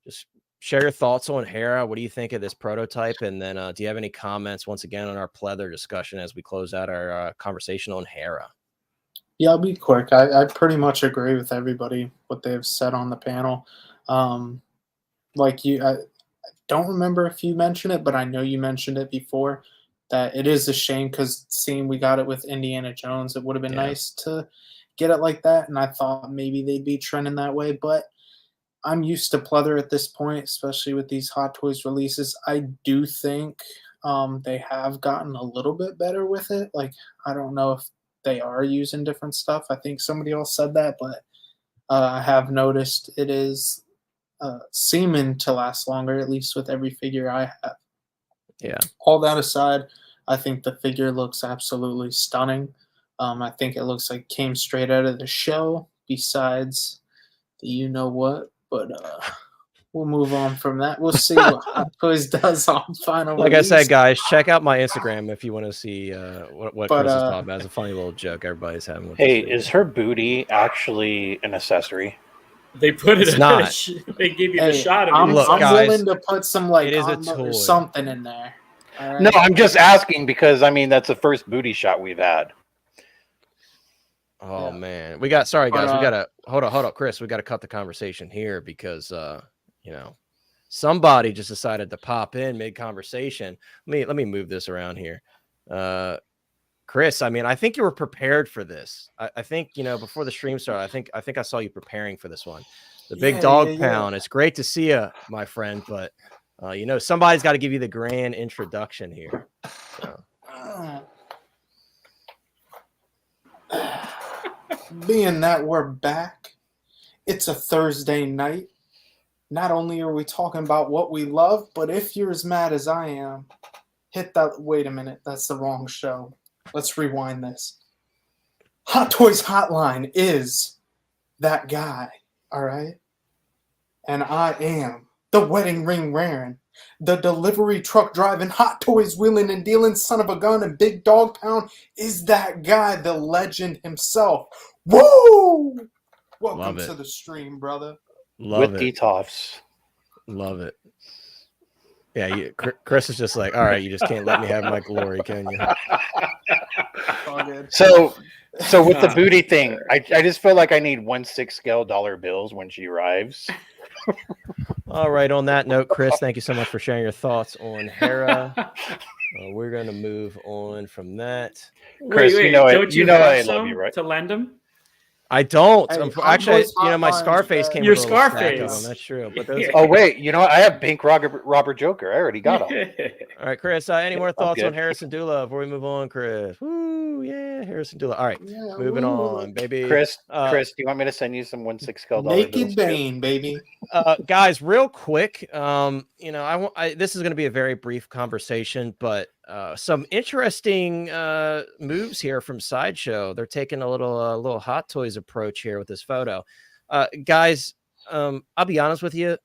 Just share your thoughts on Hera. What do you think of this prototype? And then do you have any comments, once again, on our pleather discussion as we close out our conversation on Hera? Yeah, I'll be quick. I pretty much agree with everybody, what they've said on the panel. Like you, I don't remember if you mentioned it, but I know you mentioned it before, that it is a shame because seeing we got it with Indiana Jones, it would have been nice to get it like that. And I thought maybe they'd be trending that way, but I'm used to pleather at this point, especially with these Hot Toys releases. I do think they have gotten a little bit better with it. Like, I don't know if they are using different stuff. I think somebody else said that, but I have noticed it is seeming to last longer, at least with every figure I have. Yeah. All that aside, I think the figure looks absolutely stunning. I think it looks like it came straight out of the show, besides the you-know-what. But we'll move on from that. We'll see what Hot Toys does on final Like release. I said, guys, check out my Instagram if you want to see what Chris is talking about. It's a funny little joke everybody's having with Hey, is her booty actually an accessory? They put it in not. They give you the shot of I'm, it. Look, I'm guys, willing to put some like it is a armor or toy. something in there. Right? No, I'm just asking because I mean that's the first booty shot we've had. Oh man, we got sorry guys, we gotta hold up, Chris. We gotta cut the conversation here because somebody just decided to pop in mid conversation. Let me move this around here. Chris, I mean, I think you were prepared for this. I think before the stream started, I think I saw you preparing for this one. The big dog pound. It's great to see you, my friend, but somebody's got to give you the grand introduction here. So. Being that we're back, it's a Thursday night. Not only are we talking about what we love, but if you're as mad as I am, hit that. Wait a minute, that's the wrong show. Let's rewind this. Hot Toys Hotline is that guy, all right? And I am the wedding ring wearing, the delivery truck driving, Hot Toys wheeling and dealing, son of a gun and big dog pound is that guy, the legend himself. Woo! Welcome to the stream, brother. Love with it. Detoffs. Love it. Yeah, Chris is just like, all right, you just can't let me have my glory, can you? All good. So with the booty thing, I just feel like I need 1/6 scale dollar bills when she arrives. All right. On that note, Chris, thank you so much for sharing your thoughts on Hera. We're going to move on from that. Chris, wait, you know don't you know have I some love you, right? to lend him? I don't. Hey, Actually, Hottoys my Hotline, Scarface came Your with a little stack of Scarface. them. That's true. But those. Oh wait, you know what? I have Bank Robber Joker. I already got him. All right, Chris. Any more I'm thoughts on good. Hera Syndulla before we move on, Chris? Woo, yeah, Hera Syndulla. All right, Yeah, moving woo. on, baby. Chris, do you want me to send you some 1/6 scale dollar bills? Naked Bane, baby. Guys, real quick, this is going to be a very brief conversation, but some interesting moves here from Sideshow. They're taking a little Hot Toys approach here with this photo. Guys, I'll be honest with you.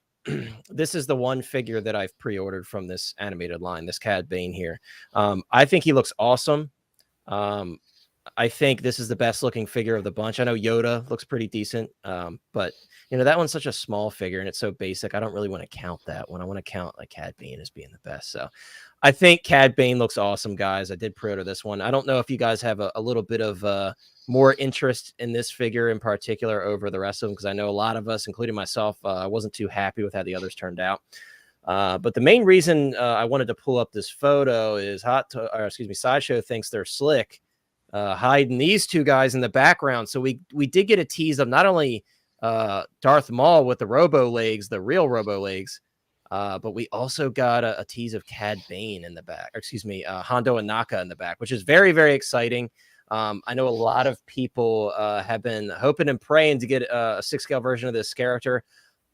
This is the one figure that I've pre-ordered from this animated line, this Cad Bane here. I think he looks awesome. I think this is the best looking figure of the bunch. I know Yoda looks pretty decent, but that one's such a small figure and it's so basic. I don't really want to count that one. I want to count like Cad Bane as being the best. So I think Cad Bane looks awesome, guys. I did pre-order this one. I don't know if you guys have a little bit of more interest in this figure in particular over the rest of them, because I know a lot of us, including myself, I wasn't too happy with how the others turned out. But the main reason I wanted to pull up this photo is Sideshow thinks they're slick, hiding these two guys in the background. So we did get a tease of not only Darth Maul with the robo legs, the real robo legs, but we also got a tease of Cad Bane in the back, Hondo Anaka in the back, which is very, very exciting. I know a lot of people have been hoping and praying to get a 6-scale version of this character.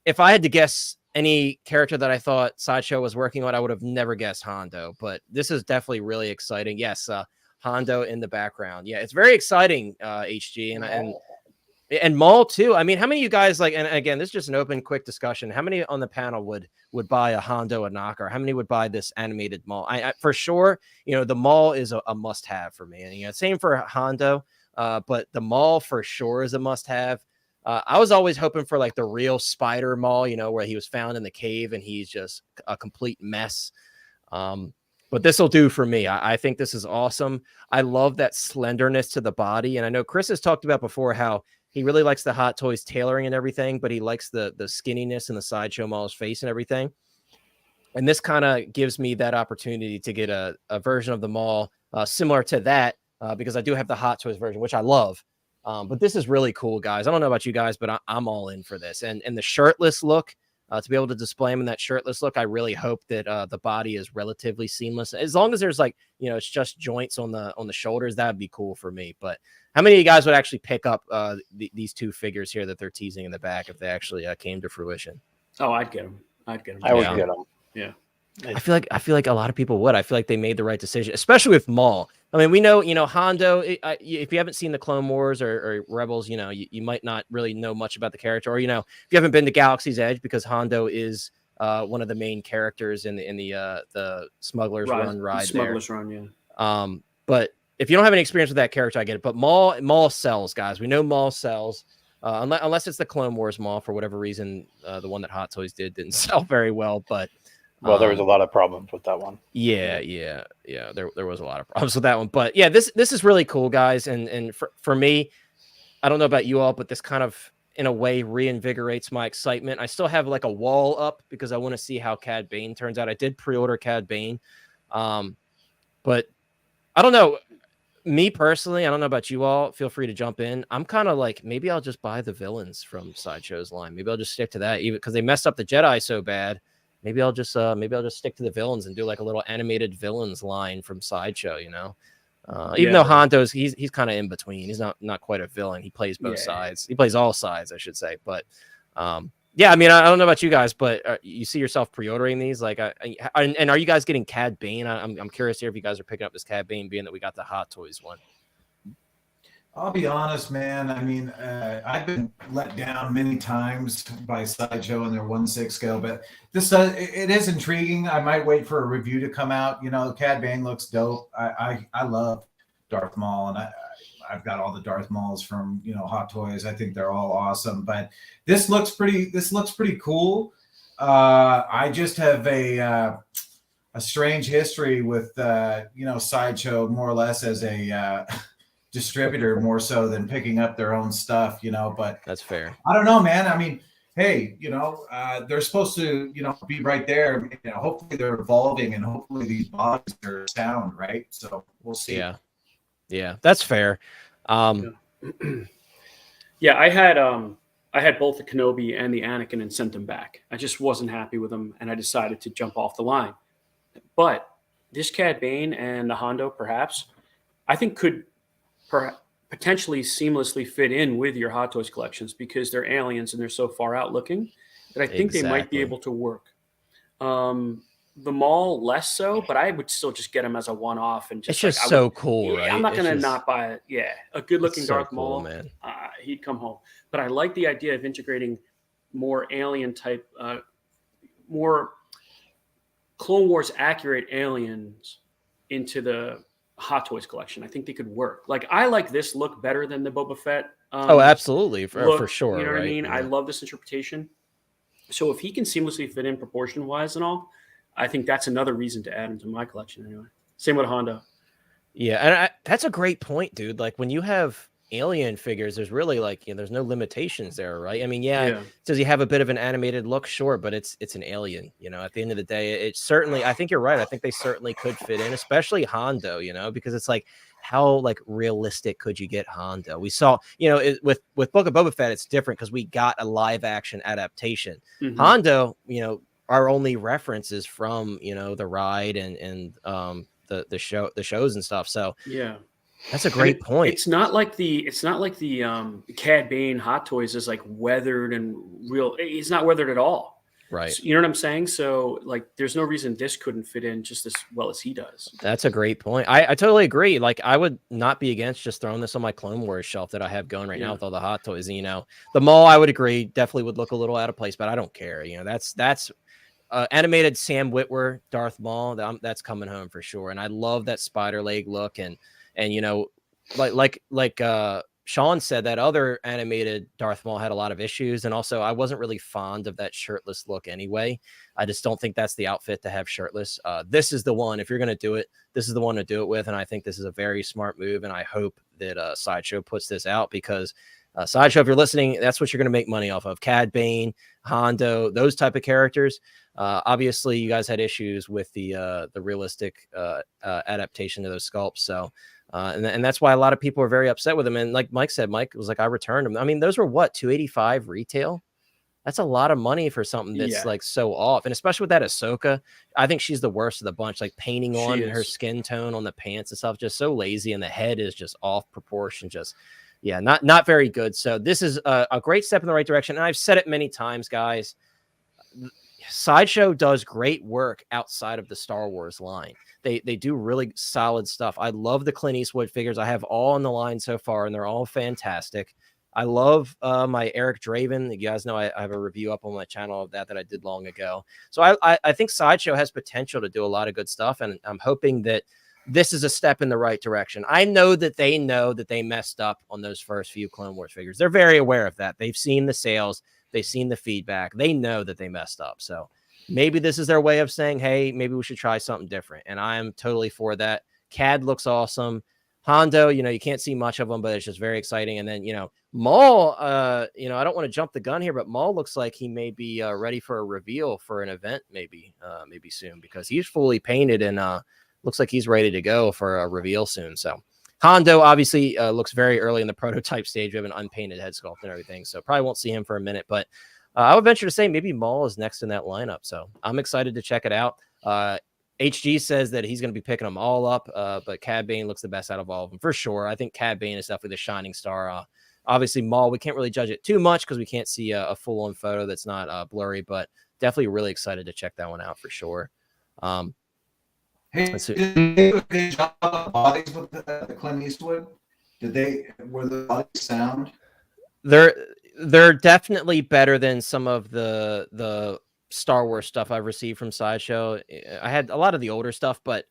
If I had to guess any character that I thought Sideshow was working on, I would have never guessed Hondo, but this is definitely really exciting. Yes, Hondo in the background. Yeah, it's very exciting, HG, and Maul too. I mean, how many of you guys and again, this is just an open, quick discussion. How many on the panel would buy a Hondo Anaka, or how many would buy this animated Maul? I for sure, the Maul is a must-have for me, and same for Hondo, but the Maul for sure is a must-have. I was always hoping for like the real Spider Maul, where he was found in the cave and he's just a complete mess. But this will do for me. I think this is awesome. I love that slenderness to the body, and I know Chris has talked about before how he really likes the Hot Toys tailoring and everything, but he likes the skinniness and the Sideshow Maul's face and everything. And this kind of gives me that opportunity to get a version of the Maul similar to that, because I do have the Hot Toys version, which I love. But this is really cool, guys. I don't know about you guys, but I'm all in for this. And the shirtless look, to be able to display him in that shirtless look, I really hope that the body is relatively seamless. As long as there's it's just joints on the shoulders, that would be cool for me. But how many of you guys would actually pick up these two figures here that they're teasing in the back if they actually came to fruition? Oh, I'd get them. I would get them. Yeah. I feel like a lot of people would. I feel like they made the right decision, especially with Maul. I mean, we know, Hondo, if you haven't seen the Clone Wars or Rebels, you might not really know much about the character, or, if you haven't been to Galaxy's Edge, because Hondo is one of the main characters in the Smuggler's Run ride. Smuggler's Run, yeah. But if you don't have any experience with that character, I get it. But Maul sells, guys. We know Maul sells. Unless it's the Clone Wars Maul, for whatever reason, the one that Hot Toys didn't sell very well, but there was a lot of problems with that one. Yeah. There was a lot of problems with that one, but yeah, this is really cool, guys. And for me, I don't know about you all, but this kind of in a way reinvigorates my excitement. I still have like a wall up because I want to see how Cad Bane turns out. I did pre-order Cad Bane, but I don't know. Me personally, I don't know about you all. Feel free to jump in. I'm kind of like, maybe I'll just buy the villains from Sideshow's line. Maybe I'll just stick to that, even because they messed up the Jedi so bad. Maybe I'll just stick to the villains and do like a little animated villains line from Sideshow, even though Hondo's he's kind of in between. He's not quite a villain. He plays both sides. He plays all sides, I should say. But yeah, I mean, I don't know about you guys, but you see yourself pre-ordering these, and are you guys getting Cad Bane? I'm curious here if you guys are picking up this Cad Bane, being that we got the Hot Toys one. I'll be honest, man. I mean, I've been let down many times by Sideshow and their 1/6 scale, but this it is intriguing. I might wait for a review to come out. Cad Bane looks dope. I love Darth Maul, and I've got all the Darth Mauls from Hot Toys. I think they're all awesome, but this looks pretty cool. I just have strange history with Sideshow more or less as a distributor more so than picking up their own stuff, but that's fair. I don't know, man. I mean, hey, they're supposed to, be right there. Hopefully they're evolving and hopefully these bodies are sound, right? So we'll see. Yeah, that's fair. Yeah, I had both the Kenobi and the Anakin and sent them back. I just wasn't happy with them, and I decided to jump off the line. But this Cad Bane and the Hondo, perhaps, I think could potentially seamlessly fit in with your Hot Toys collections because they're aliens and they're so far out looking that I think they might be able to work. The Maul less so, but I would still just get them as a one-off and just. It's just so cool, right? I'm not gonna not buy it. Yeah, a good-looking Darth Maul, man. He'd come home. But I like the idea of integrating more alien type, more Clone Wars accurate aliens into the Hot Toys collection. I think they could work. Like I like this look better than the Boba Fett. Absolutely, for sure. You know right? what I mean? Yeah. I love this interpretation. So if he can seamlessly fit in proportion-wise and all, I think that's another reason to add him to my collection anyway. Same with Hondo. Yeah, and that's a great point, dude. Like when you have alien figures, there's really there's no limitations there, right? I mean, does he have a bit of an animated look? Sure, but it's an alien. At the end of the day, it's certainly. I think you're right. I think they certainly could fit in, especially Hondo. Because it's like how realistic could you get Hondo? We saw, with Book of Boba Fett, it's different because we got a live action adaptation. Mm-hmm. Hondo, our only references from the ride and the shows and stuff. So yeah, that's a great point. It's not like the Cad Bane Hot Toys is weathered and real. It's not weathered at all. Right. So, you know what I'm saying? So there's no reason this couldn't fit in just as well as he does. That's a great point. I totally agree. I would not be against just throwing this on my Clone Wars shelf that I have going right now with all the Hot Toys. The Maul, I would agree, definitely would look a little out of place, but I don't care. That's animated Sam Witwer Darth Maul. That's coming home for sure. And I love that spider leg look. And like Sean said, that other animated Darth Maul had a lot of issues. And also I wasn't really fond of that shirtless look anyway. I just don't think that's the outfit to have shirtless. This is the one, if you're going to do it, this is the one to do it with. And I think this is a very smart move. And I hope that Sideshow puts this out because Sideshow, if you're listening, that's what you're going to make money off of. Cad Bane, Hondo, those type of characters. Obviously, you guys had issues with the realistic adaptation of those sculpts. So, and that's why a lot of people are very upset with them. And like Mike said, Mike was like, I returned them. I mean, those were what, $285 retail? That's a lot of money for something that's so off. And especially with that Ahsoka, I think she's the worst of the bunch, painting on her skin tone on the pants and stuff, just so lazy. And the head is just off proportion, not very good. So this is a great step in the right direction. And I've said it many times, guys. Sideshow does great work outside of the Star Wars line. They do really solid stuff. I love the Clint Eastwood figures. I have all on the line so far, and they're all fantastic. I love my Eric Draven. You guys know I have a review up on my channel of that I did long ago. So I think Sideshow has potential to do a lot of good stuff, and I'm hoping that this is a step in the right direction. I know that they messed up on those first few Clone Wars figures. They're very aware of that. They've seen the sales. They've seen the feedback. They know that they messed up. So maybe this is their way of saying, hey, maybe we should try something different. And I am totally for that. Cad looks awesome. Hondo, you can't see much of them, but it's just very exciting. And then, Maul, I don't want to jump the gun here, but Maul looks like he may be ready for a reveal for an event maybe soon because he's fully painted and looks like he's ready to go for a reveal soon. So Hondo obviously looks very early in the prototype stage. We have an unpainted head sculpt and everything, so probably won't see him for a minute. But I would venture to say maybe Maul is next in that lineup. So I'm excited to check it out. HG says that he's going to be picking them all up, but Cad Bane looks the best out of all of them for sure. I think Cad Bane is definitely the shining star. Obviously, Maul, we can't really judge it too much because we can't see a full-on photo that's not blurry, but definitely really excited to check that one out for sure. Hey, did they do a good job of bodies with the Clint Eastwood? Were the bodies sound? They're definitely better than some of the Star Wars stuff I've received from Sideshow. I had a lot of the older stuff, but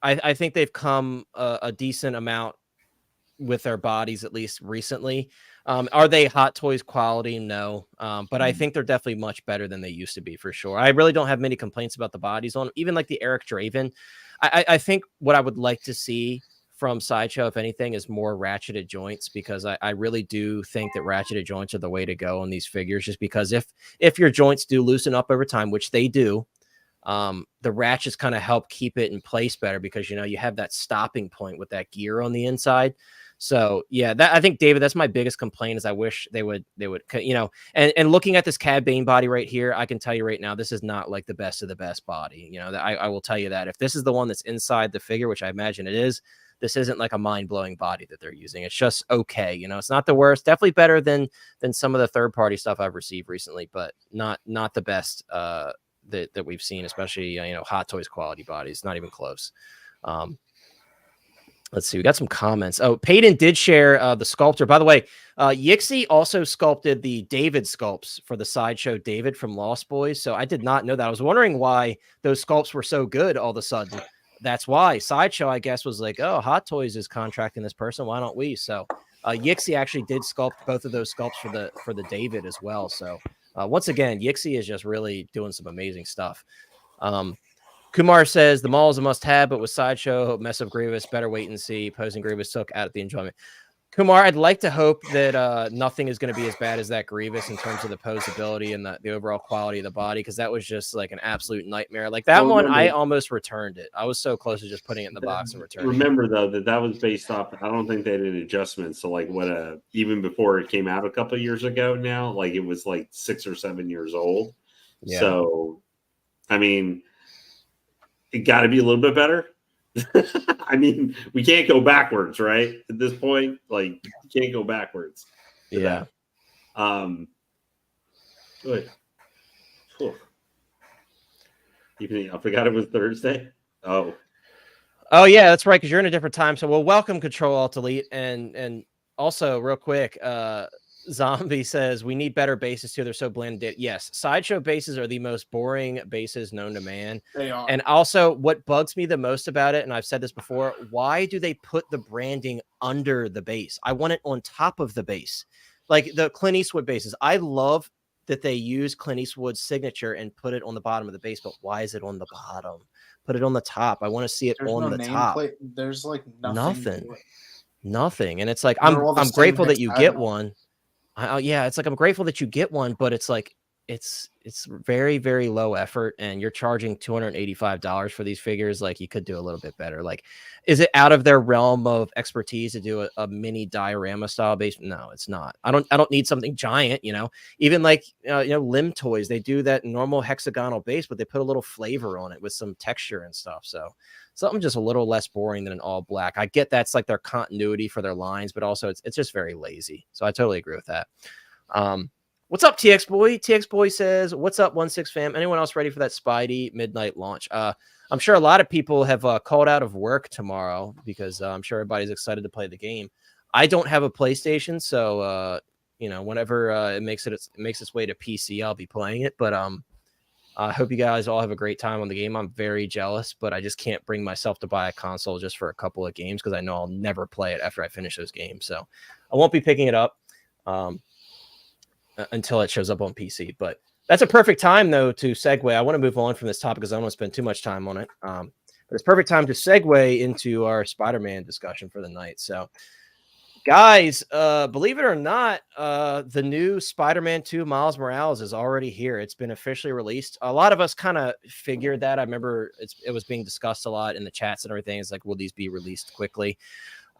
I think they've come a decent amount with their bodies, at least recently. Are they Hot Toys quality? No. But I think they're definitely much better than they used to be for sure. I really don't have many complaints about the bodies on even like the Eric Draven. I think what I would like to see from Sideshow, if anything, is more ratcheted joints, because I really do think that ratcheted joints are the way to go on these figures, just because if your joints do loosen up over time, which they do, the ratchets kind of help keep it in place better, because, you know, you have that stopping point with that gear on the inside. So yeah, that, I think, David, that's my biggest complaint, is I wish they would, you know, and looking at this Cad Bane body right here, I can tell you right now, this is not like the best of the best body. You know, I will tell you that if this is the one that's inside the figure, which I imagine it is, this isn't like a mind-blowing body that they're using. It's just okay. You know, it's not the worst, definitely better than some of the third-party stuff I've received recently, but not the best that we've seen, especially, you know, Hot Toys quality bodies, not even close. Let's see. We got some comments. Oh, Peyton did share the sculptor. By the way, Yixi also sculpted the David sculpts for the Sideshow David from Lost Boys. So I did not know that. I was wondering why those sculpts were so good all of a sudden. That's why Sideshow, I guess, was like, oh, Hot Toys is contracting this person. Why don't we? So Yixi actually did sculpt both of those sculpts for the David as well. So once again, Yixi is just really doing some amazing stuff. Kumar says the mall is a must-have, but with Sideshow, mess of Grievous, better wait and see. Posing Grievous took out the enjoyment. Kumar, I'd like to hope that nothing is going to be as bad as that Grievous in terms of the posability and the overall quality of the body, because that was just like an absolute nightmare. Like that one, I almost returned it. I was so close to just putting it in the box and returning it. Remember, though, that was based off, I don't think they did adjustments. So, like, even before it came out a couple of years ago now, like, it was like 6 or 7 years old. Yeah. So, I mean, it got to be a little bit better. I mean, we can't go backwards, right? At this point, like, you can't go backwards. Yeah. Good. Evening. I forgot it was Thursday. Oh yeah, that's right, because you're in a different time. So, well, welcome, Control Alt Delete, and also real quick, Zombie says we need better bases too. They're so bland. Yes, Sideshow bases are the most boring bases known to man. They are. And also, what bugs me the most about it, and I've said this before, why do they put the branding under the base? I want it on top of the base, like the Clint Eastwood bases. I love that they use Clint Eastwood's signature and put it on the bottom of the base, but why is it on the bottom? Put it on the top. I want to see it on the top. There's like nothing. And it's like, I'm grateful that you get one. Yeah, it's like, I'm grateful that you get one, but it's like, it's very, very low effort, and you're charging $285 for these figures. Like, you could do a little bit better. Like, is it out of their realm of expertise to do a mini diorama style base? No, it's not. I don't need something giant, you know. Even like Limb Toys, they do that normal hexagonal base, but they put a little flavor on it with some texture and stuff. So something just a little less boring than an all black. I get that's like their continuity for their lines, but also it's just very lazy. So I totally agree with that. What's up, TX Boy? TX Boy says, what's up, 1-6 fam? Anyone else ready for that Spidey midnight launch? I'm sure a lot of people have called out of work tomorrow, because I'm sure everybody's excited to play the game. I don't have a PlayStation, so whenever it makes its way to PC, I'll be playing it. But I hope you guys all have a great time on the game. I'm very jealous, but I just can't bring myself to buy a console just for a couple of games, because I know I'll never play it after I finish those games. So I won't be picking it up until it shows up on PC. But that's a perfect time, though, to segue. I want to move on from this topic because I don't want to spend too much time on it. But it's perfect time to segue into our Spider-Man discussion for the night. So, guys, believe it or not, the new Spider-Man 2 Miles Morales is already here. It's been officially released. A lot of us kind of figured that. I remember it was being discussed a lot in the chats and everything. It's like, will these be released quickly?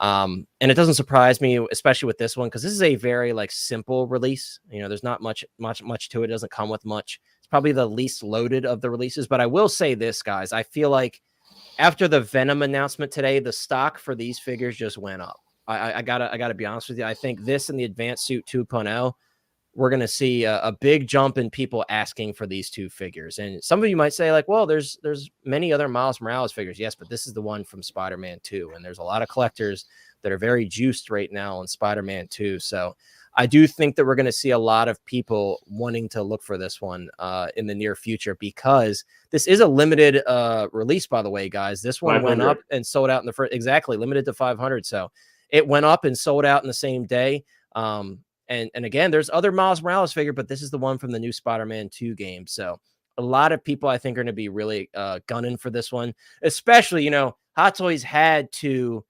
And it doesn't surprise me, especially with this one, because this is a very like simple release. You know, there's not much to it. It doesn't come with much. It's probably the least loaded of the releases. But I will say this, guys, I feel like after the Venom announcement today, the stock for these figures just went up. I gotta be honest with you. I think this and the Advanced Suit 2.0, we're gonna see a big jump in people asking for these two figures. And some of you might say, like, well, there's many other Miles Morales figures. Yes, but this is the one from Spider-Man 2. And there's a lot of collectors that are very juiced right now on Spider-Man 2. So I do think that we're going to see a lot of people wanting to look for this one in the near future, because this is a limited release, by the way, guys. This one went up and sold out in the first, exactly, limited to 500. So it went up and sold out in the same day. And again, there's other Miles Morales figure, but this is the one from the new Spider-Man 2 game. So a lot of people I think are going to be really gunning for this one, especially, you know, Hot Toys had to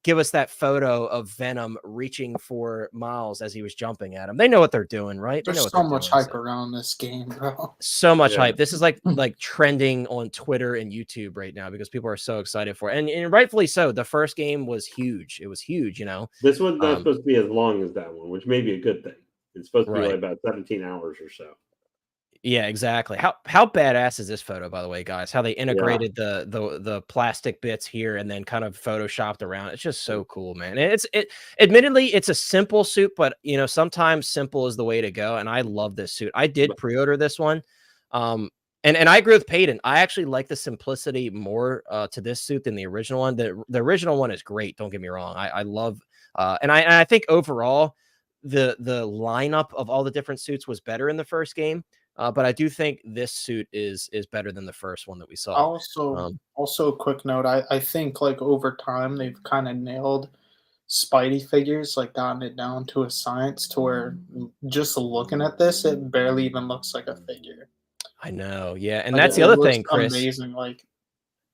give us that photo of Venom reaching for Miles as he was jumping at him. They know what they're doing, right? They know There's what so they're much doing, hype around this game, bro. so much Yeah. hype. This is like trending on Twitter and YouTube right now because people are so excited for it. And rightfully so. The first game was huge. It was huge, you know. This one's not supposed to be as long as that one, which may be a good thing. It's supposed to be Right. like about 17 hours or so. Yeah, exactly. How badass is this photo, by the way, guys? How they integrated the plastic bits here and then kind of photoshopped around. It's just so cool, man. And admittedly, it's a simple suit, but you know, sometimes simple is the way to go. And I love this suit. I did pre-order this one. And I agree with Peyton. I actually like the simplicity more to this suit than the original one. The original one is great. Don't get me wrong. I love and I think overall the lineup of all the different suits was better in the first game. But I do think this suit is better than the first one that we saw. Also a quick note. I think like over time they've kind of nailed Spidey figures, like gotten it down to a science to where just looking at this, it barely even looks like a figure. I know, yeah, and Like, that's the it other looks thing, Chris. Amazing, like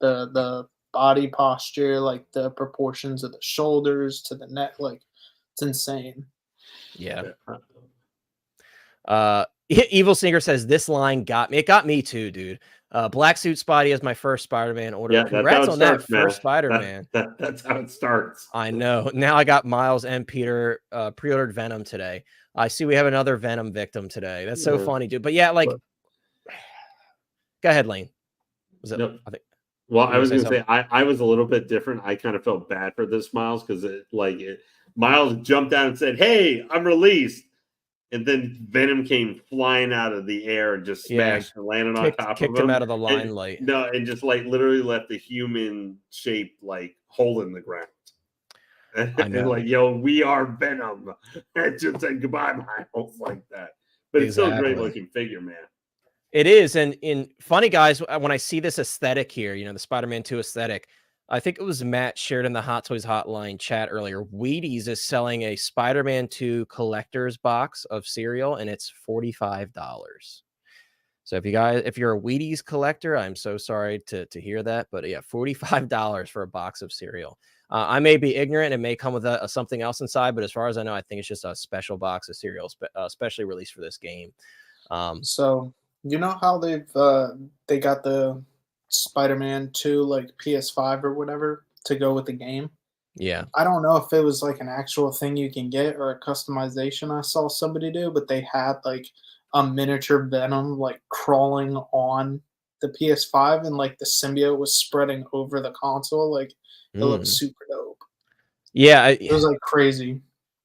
the body posture, like the proportions of the shoulders to the neck, like it's insane. Yeah. Evil Singer says this line got me. It got me too, dude. Black suit Spidey is my first Spider-Man order. Yeah, congrats on starts, that first Spider-Man. That's how it starts. I know. Now I got Miles and Peter pre-ordered Venom today. I see we have another Venom victim today. That's so funny, dude. But yeah, like, go ahead, Lane. Was it? Nope. I think. Well, I was going to say I was a little bit different. I kind of felt bad for this Miles because Miles jumped down and said, "Hey, I'm released," and then Venom came flying out of the air and just smashed and landed on top of him. Kicked him out of the limelight. And just like literally left a human shaped like hole in the ground. And like, yo, we are Venom. And just said goodbye, Miles, like that. But it's still a great looking figure, man. It is. And funny, guys, when I see this aesthetic here, you know, the Spider-Man 2 aesthetic, I think it was Matt shared in the Hot Toys Hotline chat earlier. Wheaties is selling a Spider-Man 2 collector's box of cereal, and it's $45. So if you're a Wheaties collector, I'm so sorry to hear that, but yeah, $45 for a box of cereal. I may be ignorant. It may come with something else inside, but as far as I know, I think it's just a special box of cereal, specially released for this game. So you know how they got the Spider-Man 2 like PS5 or whatever to go with the game? Yeah. I don't know if it was like an actual thing you can get or a customization I saw somebody do, but they had like a miniature Venom like crawling on the PS5 and like the symbiote was spreading over the console. Like it looked super dope. Yeah. It was like crazy.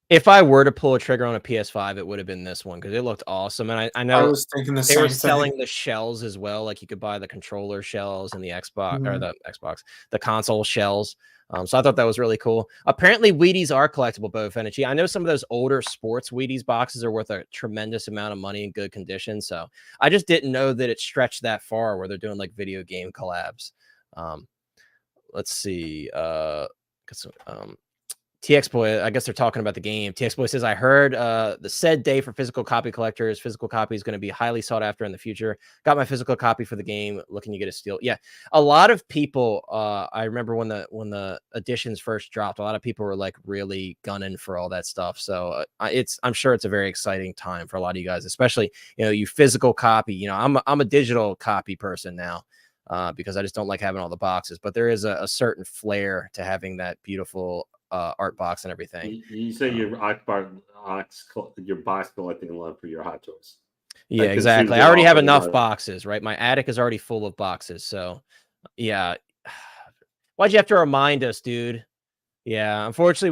If I were to pull a trigger on a PS5, it would have been this one because it looked awesome. And I know I was thinking the they same were thing. selling the shells as well. Like you could buy the controller shells and the Xbox or the console shells. So I thought that was really cool. Apparently, Wheaties are collectible, Bo Fenici. I know some of those older sports Wheaties boxes are worth a tremendous amount of money in good condition. So I just didn't know that it stretched that far where they're doing like video game collabs. Let's see. TX Boy, I guess they're talking about the game. TX Boy says, I heard the said day for physical copy collectors. Physical copy is going to be highly sought after in the future. Got my physical copy for the game. Looking to get a steal. Yeah, a lot of people. I remember when the editions first dropped, a lot of people were like really gunning for all that stuff. So I'm sure it's a very exciting time for a lot of you guys, especially you physical copy. You know, I'm a digital copy person now. Because I just don't like having all the boxes, but there is a certain flair to having that beautiful art box and everything. You say your box collecting love for your Hot Toys. Yeah, exactly. I already have enough boxes, right? My attic is already full of boxes. So yeah. Why'd you have to remind us, dude? Yeah, unfortunately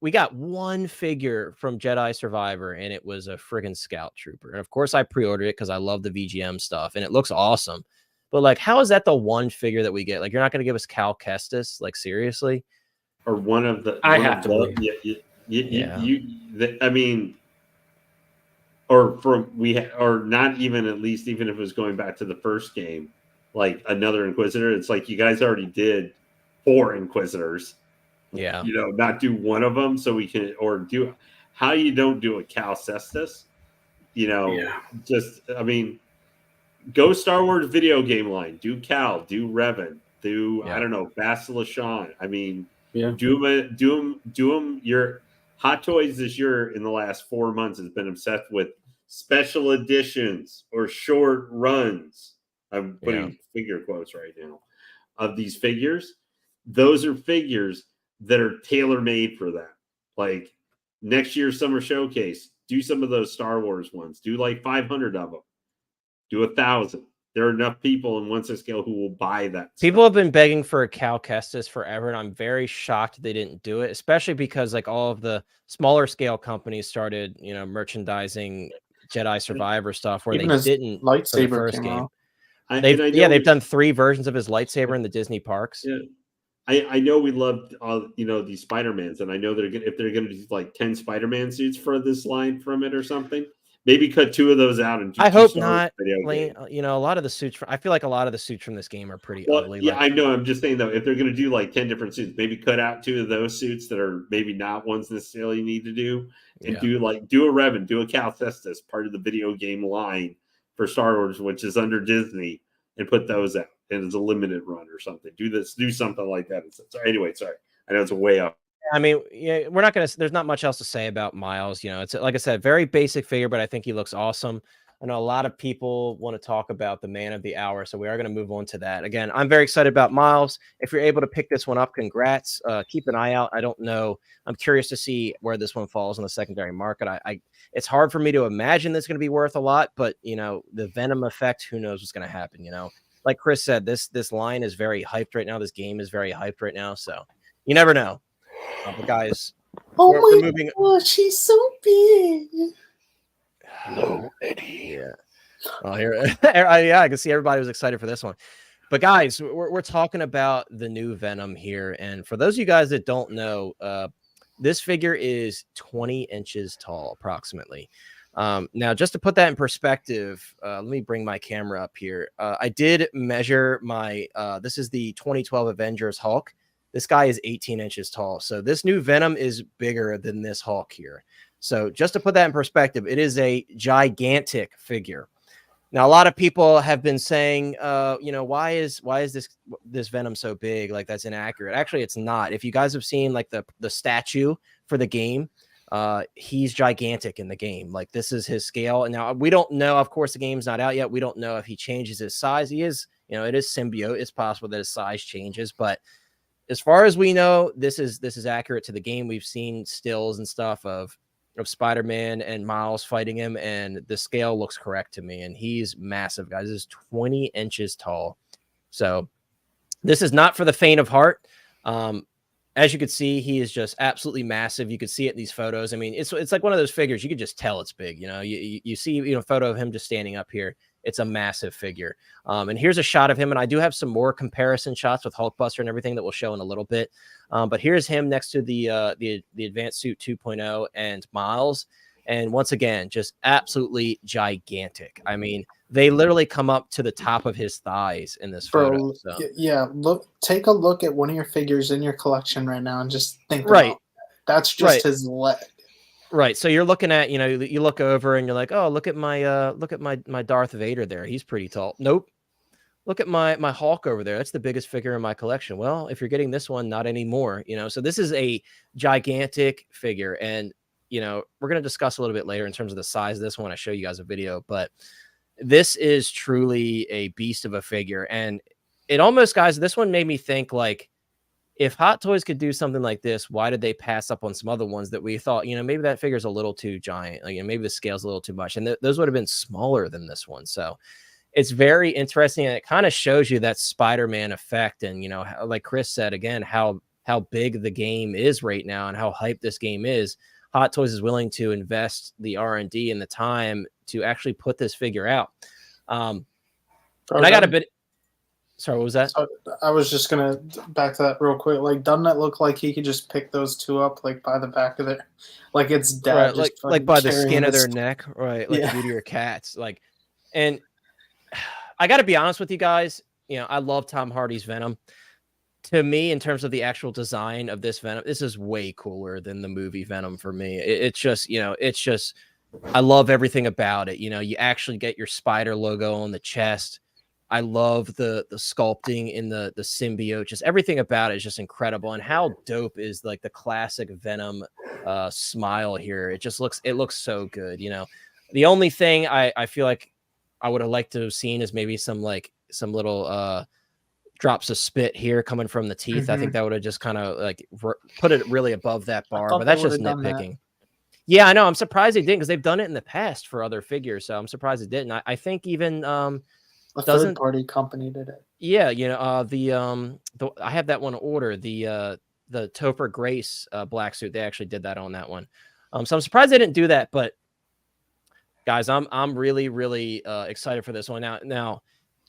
we got one figure from Jedi Survivor, and it was a friggin' Scout Trooper. And of course I pre-ordered it because I love the VGM stuff and it looks awesome. But like, how is that the one figure that we get? Like, you're not going to give us Cal Kestis? Like, seriously? Or one of the. I have to believe. I mean, or not even at least even if it was going back to the first game, like another Inquisitor. It's like you guys already did 4 Inquisitors. Yeah. Not do one of them so we can, or do. how you don't do a Cal Cestus, go Star Wars video game line, do Cal, do Revan, do I don't know, Basilishan. I mean, do them. Your Hot Toys this year in the last 4 months has been obsessed with special editions or short runs. I'm putting figure quotes right now of these figures. Those are figures that are tailor-made for that. Like next year's summer showcase, do some of those Star Wars ones. Do like 500 of them. Do 1,000. There are enough people in 1/6 scale who will buy that. People have been begging for a Cal Kestis forever, and I'm very shocked they didn't do it, especially because like all of the smaller scale companies started, merchandising Jedi Survivor stuff where Even they his didn't lightsaber for the first came game. out. They've done 3 versions of his lightsaber in the Disney parks. Yeah. I know we loved these Spider-Mans, and I know if they're going to do like 10 Spider-Man suits for this line from it or something, maybe cut 2 of those out and do I 2 hope Star Wars not. video Lane, games. a lot of the suits I feel like a lot of the suits from this game are pretty Well, ugly. yeah, like, I know. I'm just saying though, if they're going to do like 10 different suits, maybe cut out 2 of those suits that are maybe not ones necessarily you need to do, and do a Revan, do a Cal Kestis, part of the video game line for Star Wars, which is under Disney, and put those out. And it's a limited run or something. Do something like that. Anyway, sorry. I know it's way up. I mean, we're not there's not much else to say about Miles. It's like I said, very basic figure, but I think he looks awesome. I know a lot of people want to talk about the man of the hour, so we are going to move on to that. Again, I'm very excited about Miles. If you're able to pick this one up, congrats. Keep an eye out. I don't know. I'm curious to see where this one falls in the secondary market. It's hard for me to imagine this going to be worth a lot, but the Venom effect, who knows what's going to happen, Like Chris said, this line is very hyped right now. This game is very hyped right now. So you never know. But guys, we're moving. Oh, she's so big. Hello, Eddie. Yeah. Oh, yeah, I can see everybody was excited for this one. But guys, we're talking about the new Venom here. And for those of you guys that don't know, this figure is 20 inches tall, approximately. Now, just to put that in perspective, let me bring my camera up here. I did measure this is the 2012 Avengers Hulk. This guy is 18 inches tall. So this new Venom is bigger than this Hulk here. So just to put that in perspective, it is a gigantic figure. Now, a lot of people have been saying, why is this Venom so big? Like, that's inaccurate. Actually, it's not. If you guys have seen like the statue for the game, he's gigantic in the game. Like, this is his scale. And now we don't know, of course, the game's not out yet. We don't know if he changes his size. He is, it is symbiote. It's possible that his size changes, but as far as we know, this is accurate to the game. We've seen stills and stuff of Spider-Man and Miles fighting him, and the scale looks correct to me. And he's massive, guys. This is 20 inches tall. So this is not for the faint of heart. As you can see, he is just absolutely massive. You could see it in these photos. I mean, it's like one of those figures. You could just tell it's big. You see, a photo of him just standing up here. It's a massive figure. And here's a shot of him. And I do have some more comparison shots with Hulkbuster and everything that we'll show in a little bit. But here's him next to the Advanced Suit 2.0 and Miles. And once again, just absolutely gigantic. I mean, they literally come up to the top of his thighs in this photo. So. Yeah, take a look at one of your figures in your collection right now and just think about that. That's just his leg. Right. So you're looking at, you look over and you're like, oh, look at my Darth Vader there. He's pretty tall. Nope. Look at my Hulk over there. That's the biggest figure in my collection. Well, if you're getting this one, not anymore, so this is a gigantic figure. And, we're going to discuss a little bit later in terms of the size of this one. I show you guys a video, but this is truly a beast of a figure. And it almost, guys, this one made me think, like, if Hot Toys could do something like this, why did they pass up on some other ones that we thought, maybe that figure's a little too giant, like, maybe the scale's a little too much, and those would have been smaller than this one. So it's very interesting, and it kind of shows you that Spider-Man effect, and like Chris said again, how big the game is right now and how hyped this game is. Hot Toys is willing to invest the R&D and the time to actually put this figure out. And I got a bit. Sorry, what was that? So I was just gonna back to that real quick. Like, doesn't it look like he could just pick those two up, like by the back of their, like it's dead, right, like by the skin of their neck, right? Like you do to your cats, like. And I got to be honest with you guys. I love Tom Hardy's Venom. to me, in terms of the actual design of this Venom, this is way cooler than the movie Venom for me. It's just, it's just, I love everything about it. You actually get your spider logo on the chest. I love the sculpting in the symbiote. Just everything about it is just incredible. And how dope is like the classic Venom smile here. It looks so good. The only thing I feel like I would have liked to have seen is maybe some little drops of spit here coming from the teeth. I think that would have just kind of like put it really above that bar, but that's just nitpicking. Yeah, I know. I'm surprised they didn't, because they've done it in the past for other figures. So I'm surprised it didn't. I think even a third-party company did it. Yeah, I have that one ordered. The Topher Grace black suit. They actually did that on that one. So I'm surprised they didn't do that. But guys, I'm really, really excited for this one. Now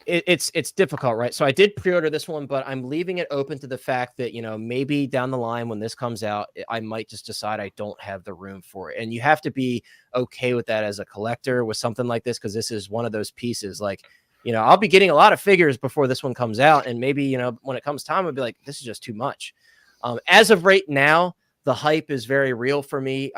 it's difficult, right? So I did pre-order this one, but I'm leaving it open to the fact that, maybe down the line when this comes out, I might just decide I don't have the room for it. And you have to be okay with that as a collector with something like this, because this is one of those pieces. Like, I'll be getting a lot of figures before this one comes out, and maybe, when it comes time, I'll be like, this is just too much. As of right now, the hype is very real for me.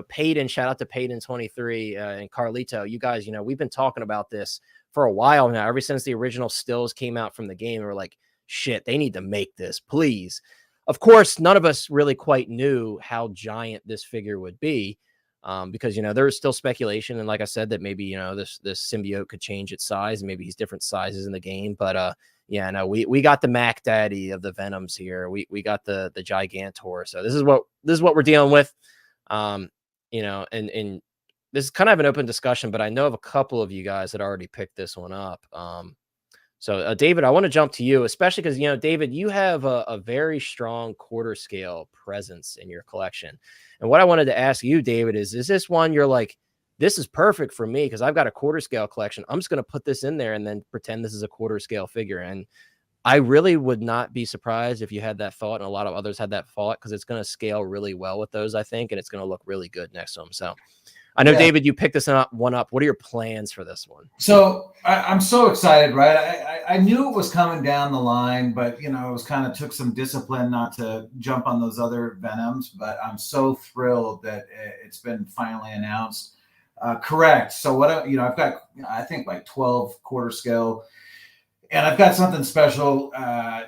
Payton, shout out to Payton23 and Carlito. You guys, we've been talking about this for a while now, ever since the original stills came out from the game. We're like, shit, they need to make this, please. Of course, none of us really quite knew how giant this figure would be, because, there was still speculation. And like I said, that maybe, this symbiote could change its size. Maybe he's different sizes in the game. But yeah, no, we got the Mac Daddy of the Venoms here. We got the Gigantor. So this is what we're dealing with. And this is kind of an open discussion, but I know of a couple of you guys that already picked this one up. So David, I want to jump to you, especially because, David, you have a very strong quarter scale presence in your collection. And what I wanted to ask you, David, is this one you're like, this is perfect for me because I've got a quarter scale collection. I'm just going to put this in there and then pretend this is a quarter scale figure. And I really would not be surprised if you had that thought, and a lot of others had that thought, because it's going to scale really well with those, I think, and it's going to look really good next to them. So I know, David, you picked this one up. What are your plans for this one? So I'm so excited, right? I knew it was coming down the line, but, it was kind of took some discipline not to jump on those other Venoms. But I'm so thrilled that it's been finally announced. Correct. So I've got, I think, like 12 quarter scale. And I've got something special,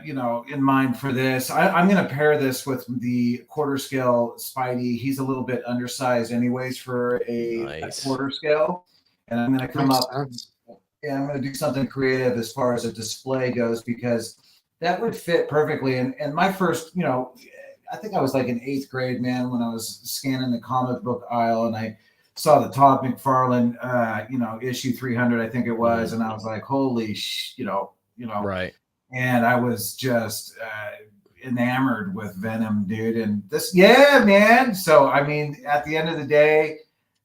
in mind for this. I'm going to pair this with the quarter scale Spidey. He's a little bit undersized anyways for a quarter scale. And I'm going to come up and I'm going to do something creative as far as a display goes, because that would fit perfectly. And my first, I think I was like in 8th grade, man, when I was scanning the comic book aisle and I saw the Todd McFarlane, issue 300, I think it was. And I was like, holy right. And I was just enamored with Venom, dude. And this, yeah, man. So, I mean, at the end of the day,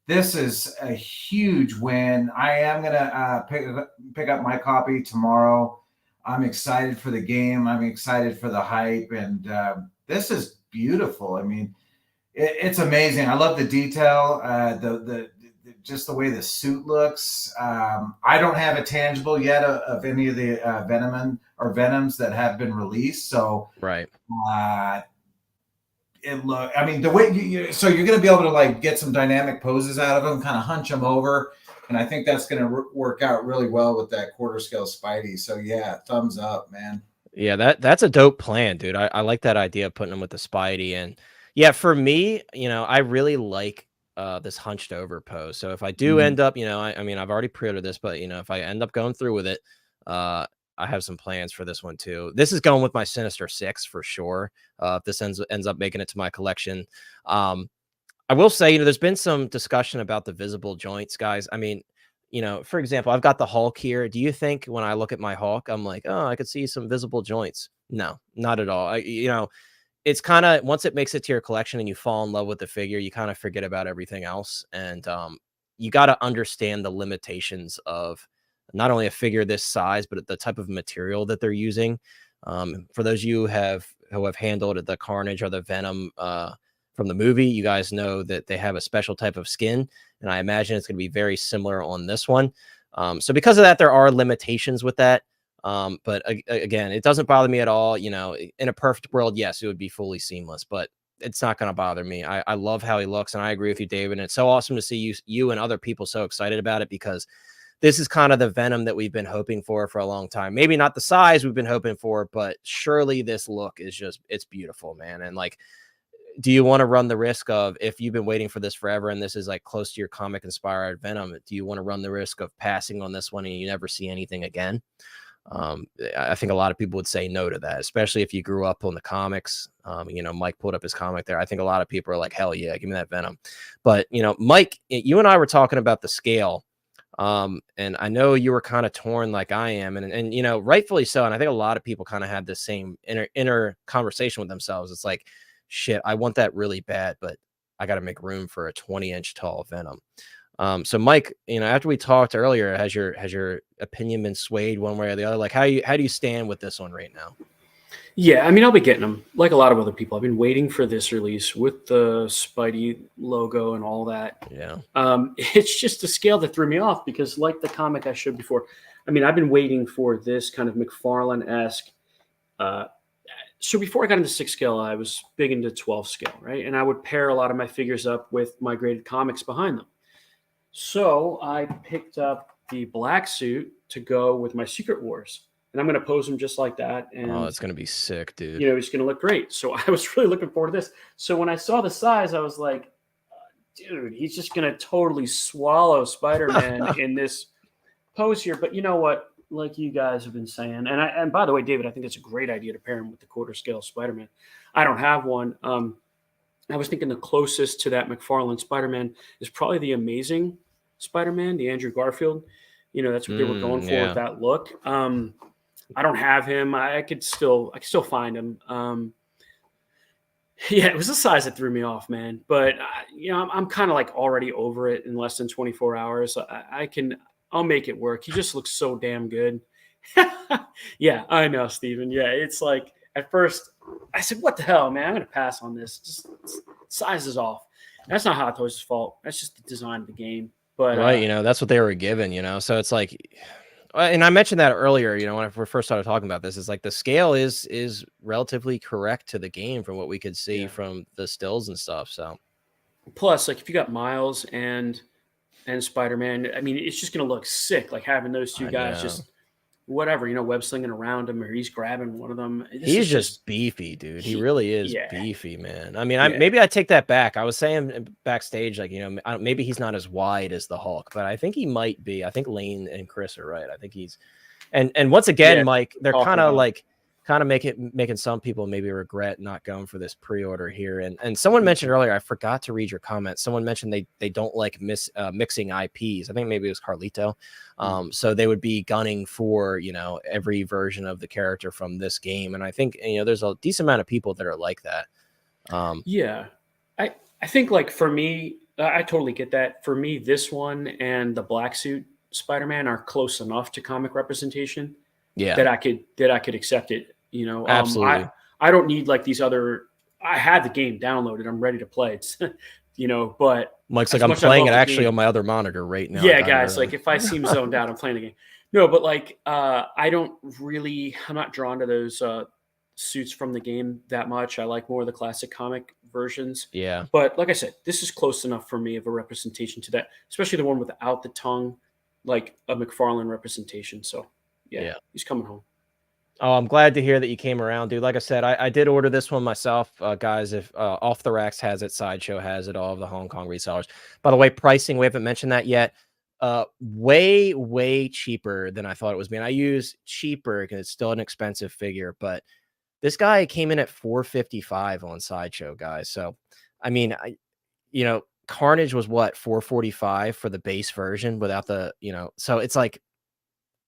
this is a huge win. I am going to pick up my copy tomorrow. I'm excited for the game. I'm excited for the hype. And this is beautiful. I mean, it's amazing. I love the detail, just the way the suit looks. I don't have a tangible yet of any of the Venoms that have been released. So right. The way so you're going to be able to like get some dynamic poses out of them, kind of hunch them over. And I think that's going to work out really well with that quarter scale Spidey. So yeah, thumbs up, man. Yeah, that's a dope plan, dude. I like that idea of putting them with the Spidey. And yeah, for me, I really like this hunched over pose. So if I do end up, I mean, I've already pre-ordered this, but if I end up going through with it, I have some plans for this one too. This is going with my Sinister Six for sure. If this ends up making it to my collection. I will say, there's been some discussion about the visible joints, guys. I mean, for example, I've got the Hulk here. Do you think when I look at my Hulk, I'm like, oh, I could see some visible joints? No, not at all. It's kind of, once it makes it to your collection and you fall in love with the figure, you kind of forget about everything else. And you got to understand the limitations of not only a figure this size, but the type of material that they're using. For those of you who have handled the Carnage or the Venom from the movie, you guys know that they have a special type of skin. And I imagine it's going to be very similar on this one. So because of that, there are limitations with that. But again, it doesn't bother me at all. You know, in a perfect world, yes, it would be fully seamless, but it's not going to bother me. I love how he looks, and I agree with you, David. And it's so awesome to see you and other people so excited about it, because this is kind of the Venom that we've been hoping for a long time. Maybe not the size we've been hoping for, but surely this look is it's beautiful, man. And like, do you want to run the risk of, if you've been waiting for this forever and this is like close to your comic inspired Venom, do you want to run the risk of passing on this one and you never see anything again? I think a lot of people would say no to that, especially if you grew up on the comics. You know, Mike pulled up his comic there. I think a lot of people are like, hell yeah, give me that Venom. But, you know, Mike, you and I were talking about the scale. And I know you were kind of torn like I am, and you know, rightfully so. And I think a lot of people kind of had the same inner conversation with themselves. It's like, shit, I want that really bad, but I got to make room for a 20-inch tall Venom. So Mike, you know, after we talked earlier, has your opinion been swayed one way or the other? Like, how do you stand with this one right now? Yeah, I mean, I'll be getting them like a lot of other people. I've been waiting for this release with the Spidey logo and all that. Yeah. It's just the scale that threw me off, because like the comic I showed before, I mean, I've been waiting for this kind of McFarlane-esque. So before I got into 6 scale, I was big into 12 scale, right? And I would pair a lot of my figures up with my graded comics behind them. So I picked up the black suit to go with my Secret Wars. And I'm going to pose him just like that. And oh, it's going to be sick, dude. You know, he's going to look great. So I was really looking forward to this. So when I saw the size, I was like, dude, he's just going to totally swallow Spider-Man in this pose here. But you know what? Like you guys have been saying, and by the way, David, I think it's a great idea to pair him with the quarter scale Spider-Man. I don't have one. I was thinking the closest to that McFarlane Spider-Man is probably the Amazing Spider-Man, the Andrew Garfield. You know, that's what they were going for with that look. I don't have him. I could still find him. Yeah, it was the size that threw me off, man. But you know, I'm kind of like already over it in less than 24 hours. I'll make it work. He just looks so damn good. Yeah, I know, Steven. Yeah, it's like at first I said, "What the hell, man? I'm gonna pass on this. Just size is off." That's not Hot Toys' fault. That's just the design of the game. But right, you know, that's what they were given. You know, so it's like. And I mentioned that earlier, you know, when we first started talking about this, is like the scale is relatively correct to the game from what we could see from the stills and stuff. So plus, like if you got Miles and Spider-Man, I mean, it's just going to look sick. Like having those two guys just whatever, you know, web slinging around him, or he's grabbing one of them. He's just beefy, dude. He really is beefy, man. I mean, maybe I take that back. I was saying backstage, like, you know, maybe he's not as wide as the Hulk, but I think he might be. I think Lane and Chris are right. I think he's, and once again, Mike, they're kind of making some people maybe regret not going for this pre-order here. And someone mentioned earlier, I forgot to read your comment. Someone mentioned they don't like mixing IPs. I think maybe it was Carlito. So they would be gunning for, you know, every version of the character from this game. And I think, you know, there's a decent amount of people that are like that. Yeah, I think like for me, I totally get that. For me, this one and the black suit Spider-Man are close enough to comic representation. Yeah, that I could accept it. You know, absolutely. I don't need like these other. I had the game downloaded. I'm ready to play it. You know, but Mike's like, I'm playing it actually on my other monitor right now. Yeah, guys. Like if I seem zoned out, I'm playing the game. No, but like I'm not drawn to those suits from the game that much. I like more of the classic comic versions. Yeah. But like I said, this is close enough for me of a representation to that, especially the one without the tongue, like a McFarlane representation. So. Yeah, he's coming home. Oh, I'm glad to hear that you came around, dude. Like I said, I did order this one myself, guys. If Off the Racks has it, Sideshow has it, all of the Hong Kong resellers. By the way, pricing, we haven't mentioned that yet. Way cheaper than I thought it was. I use cheaper because it's still an expensive figure, but this guy came in at $455 on Sideshow, guys. So, I mean, you know, Carnage was what, $445 for the base version without the, you know, so it's like,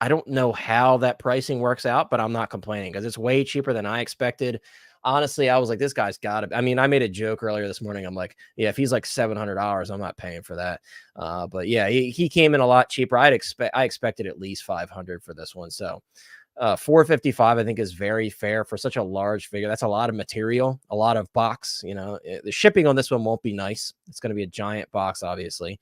I don't know how that pricing works out, but I'm not complaining because it's way cheaper than I expected. Honestly, I was like, this guy's got to. I mean, I made a joke earlier this morning. I'm like, yeah, if he's like $700, I'm not paying for that. But yeah, he came in a lot cheaper. I expected at least $500 for this one. So $455, I think, is very fair for such a large figure. That's a lot of material, a lot of box. You know, the shipping on this one won't be nice. It's going to be a giant box, obviously.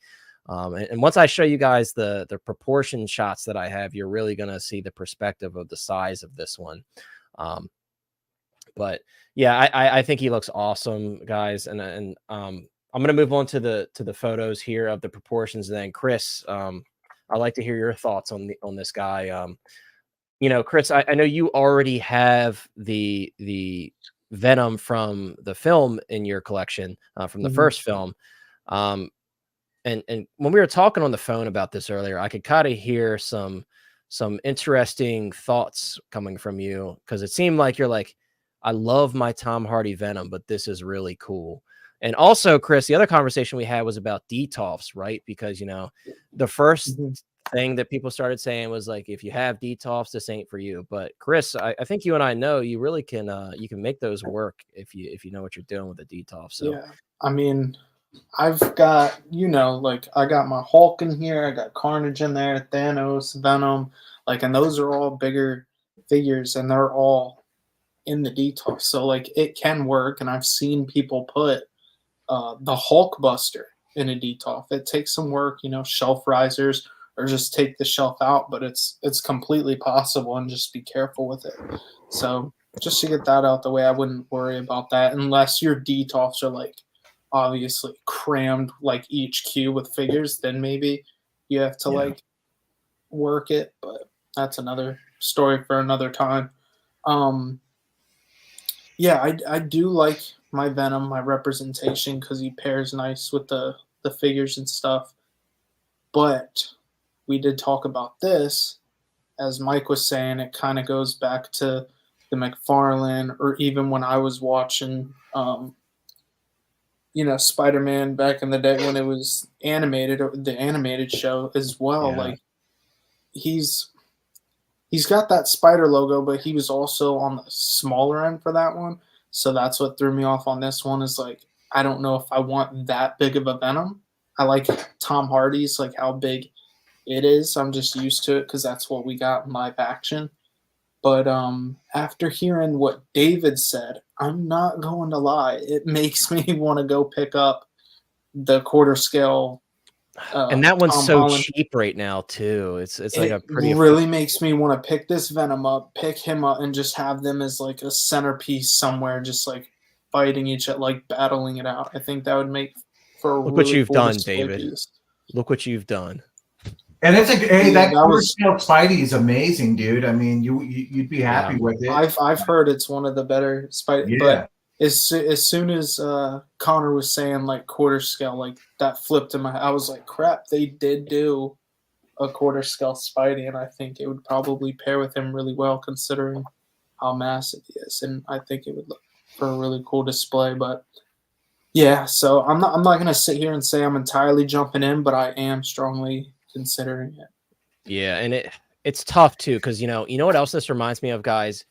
And once I show you guys the proportion shots that I have, you're really going to see the perspective of the size of this one. But yeah, I think he looks awesome, guys. And I'm going to move on to the photos here of the proportions. And then Chris, I'd like to hear your thoughts on this guy. Chris, I know you already have the Venom from the film in your collection, from the first film. And when we were talking on the phone about this earlier, I could kind of hear some interesting thoughts coming from you, because it seemed like you're like, I love my Tom Hardy Venom, but this is really cool. And also, Chris, the other conversation we had was about DTOFs, right? Because, the first thing that people started saying was like, if you have DTOFs, this ain't for you. But Chris, I think you and I know you really can you can make those work if you know what you're doing with the DTOF. So yeah, I mean, I've got, like I got my Hulk in here, I got Carnage in there, Thanos, Venom, like, and those are all bigger figures, and they're all in the DTOF. So like it can work, and I've seen people put the Hulk Buster in a DTOF. It takes some work, shelf risers, or just take the shelf out, but it's completely possible, and just be careful with it. So just to get that out the way, I wouldn't worry about that unless your DTOFs are like obviously crammed like each queue with figures, then maybe you have to like work it, but that's another story for another time. I do like my Venom, my representation, because he pairs nice with the figures and stuff. But we did talk about this, as Mike was saying, it kind of goes back to the McFarlane, or even when I was watching Spider-Man back in the day when it was animated, or the animated show as well. Yeah. Like he's got that Spider logo, but he was also on the smaller end for that one. So that's what threw me off on this one, is like, I don't know if I want that big of a Venom. I like Tom Hardy's, like how big it is. I'm just used to it because that's what we got in live action. But after hearing what David said, I'm not going to lie, it makes me want to go pick up the quarter scale. And that one's Tom so Holland. cheap right now too. It's like a pretty really makes me want to pick this Venom up, pick him up, and just have them as like a centerpiece somewhere, just like fighting each other, like battling it out. I think that would make for a Look really what you've cool done, display David. piece. Look what you've done. And it's that that was scale Spidey is amazing, dude. I mean, you'd be happy with it. I've heard it's one of the better Spidey, but as soon as Connor was saying like quarter scale, like that flipped in my head. I was like, crap, they did do a quarter scale Spidey, and I think it would probably pair with him really well considering how massive he is, and I think it would look for a really cool display. But yeah, so I'm not gonna sit here and say I'm entirely jumping in, but I am strongly considering it. Yeah, and it's tough too, because you know what else this reminds me of, guys.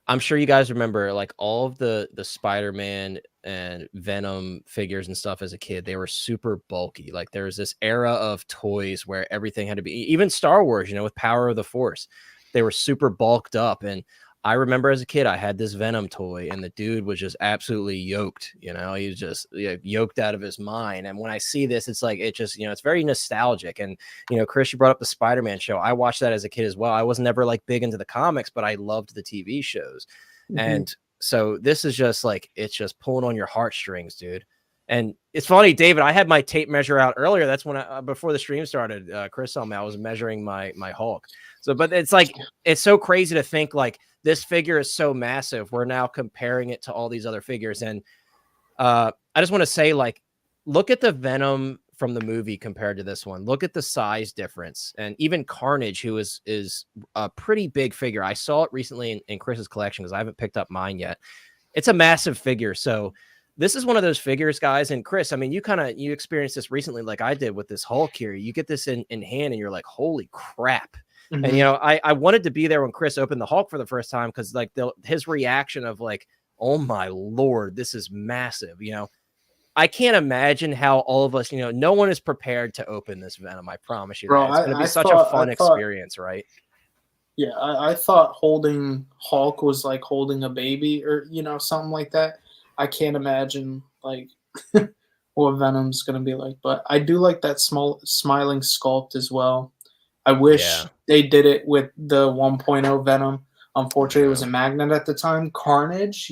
I'm sure you guys remember like all of the Spider-Man and Venom figures and stuff as a kid. They were super bulky. Like there was this era of toys where everything had to be, even Star Wars, with Power of the Force, they were super bulked up. And I remember as a kid, I had this Venom toy, and the dude was just absolutely yoked. He was just yoked out of his mind. And when I see this, it's like, it just, it's very nostalgic. And, Chris, you brought up the Spider-Man show. I watched that as a kid as well. I was never like big into the comics, but I loved the TV shows. Mm-hmm. And so this is just like, it's just pulling on your heartstrings, dude. And it's funny, David, I had my tape measure out earlier. That's when before the stream started, Chris told me I was measuring my Hulk. So, but it's like, it's so crazy to think like this figure is so massive. We're now comparing it to all these other figures. And I just want to say, like, look at the Venom from the movie compared to this one. Look at the size difference. And even Carnage, who is a pretty big figure. I saw it recently in Chris's collection because I haven't picked up mine yet. It's a massive figure. So this is one of those figures, guys. And Chris, I mean, you experienced this recently, like I did with this Hulk here. You get this in hand and you're like, holy crap. Mm-hmm. And, I wanted to be there when Chris opened the Hulk for the first time, because like his reaction of like, oh my Lord, this is massive. I can't imagine how all of us, no one is prepared to open this Venom. I promise you. Bro, it's going to be such a fun experience, right? Yeah, I thought holding Hulk was like holding a baby or, something like that. I can't imagine like what Venom's going to be like. But I do like that small smiling sculpt as well. I wish they did it with the 1.0 Venom. Unfortunately, it was a magnet at the time. Carnage,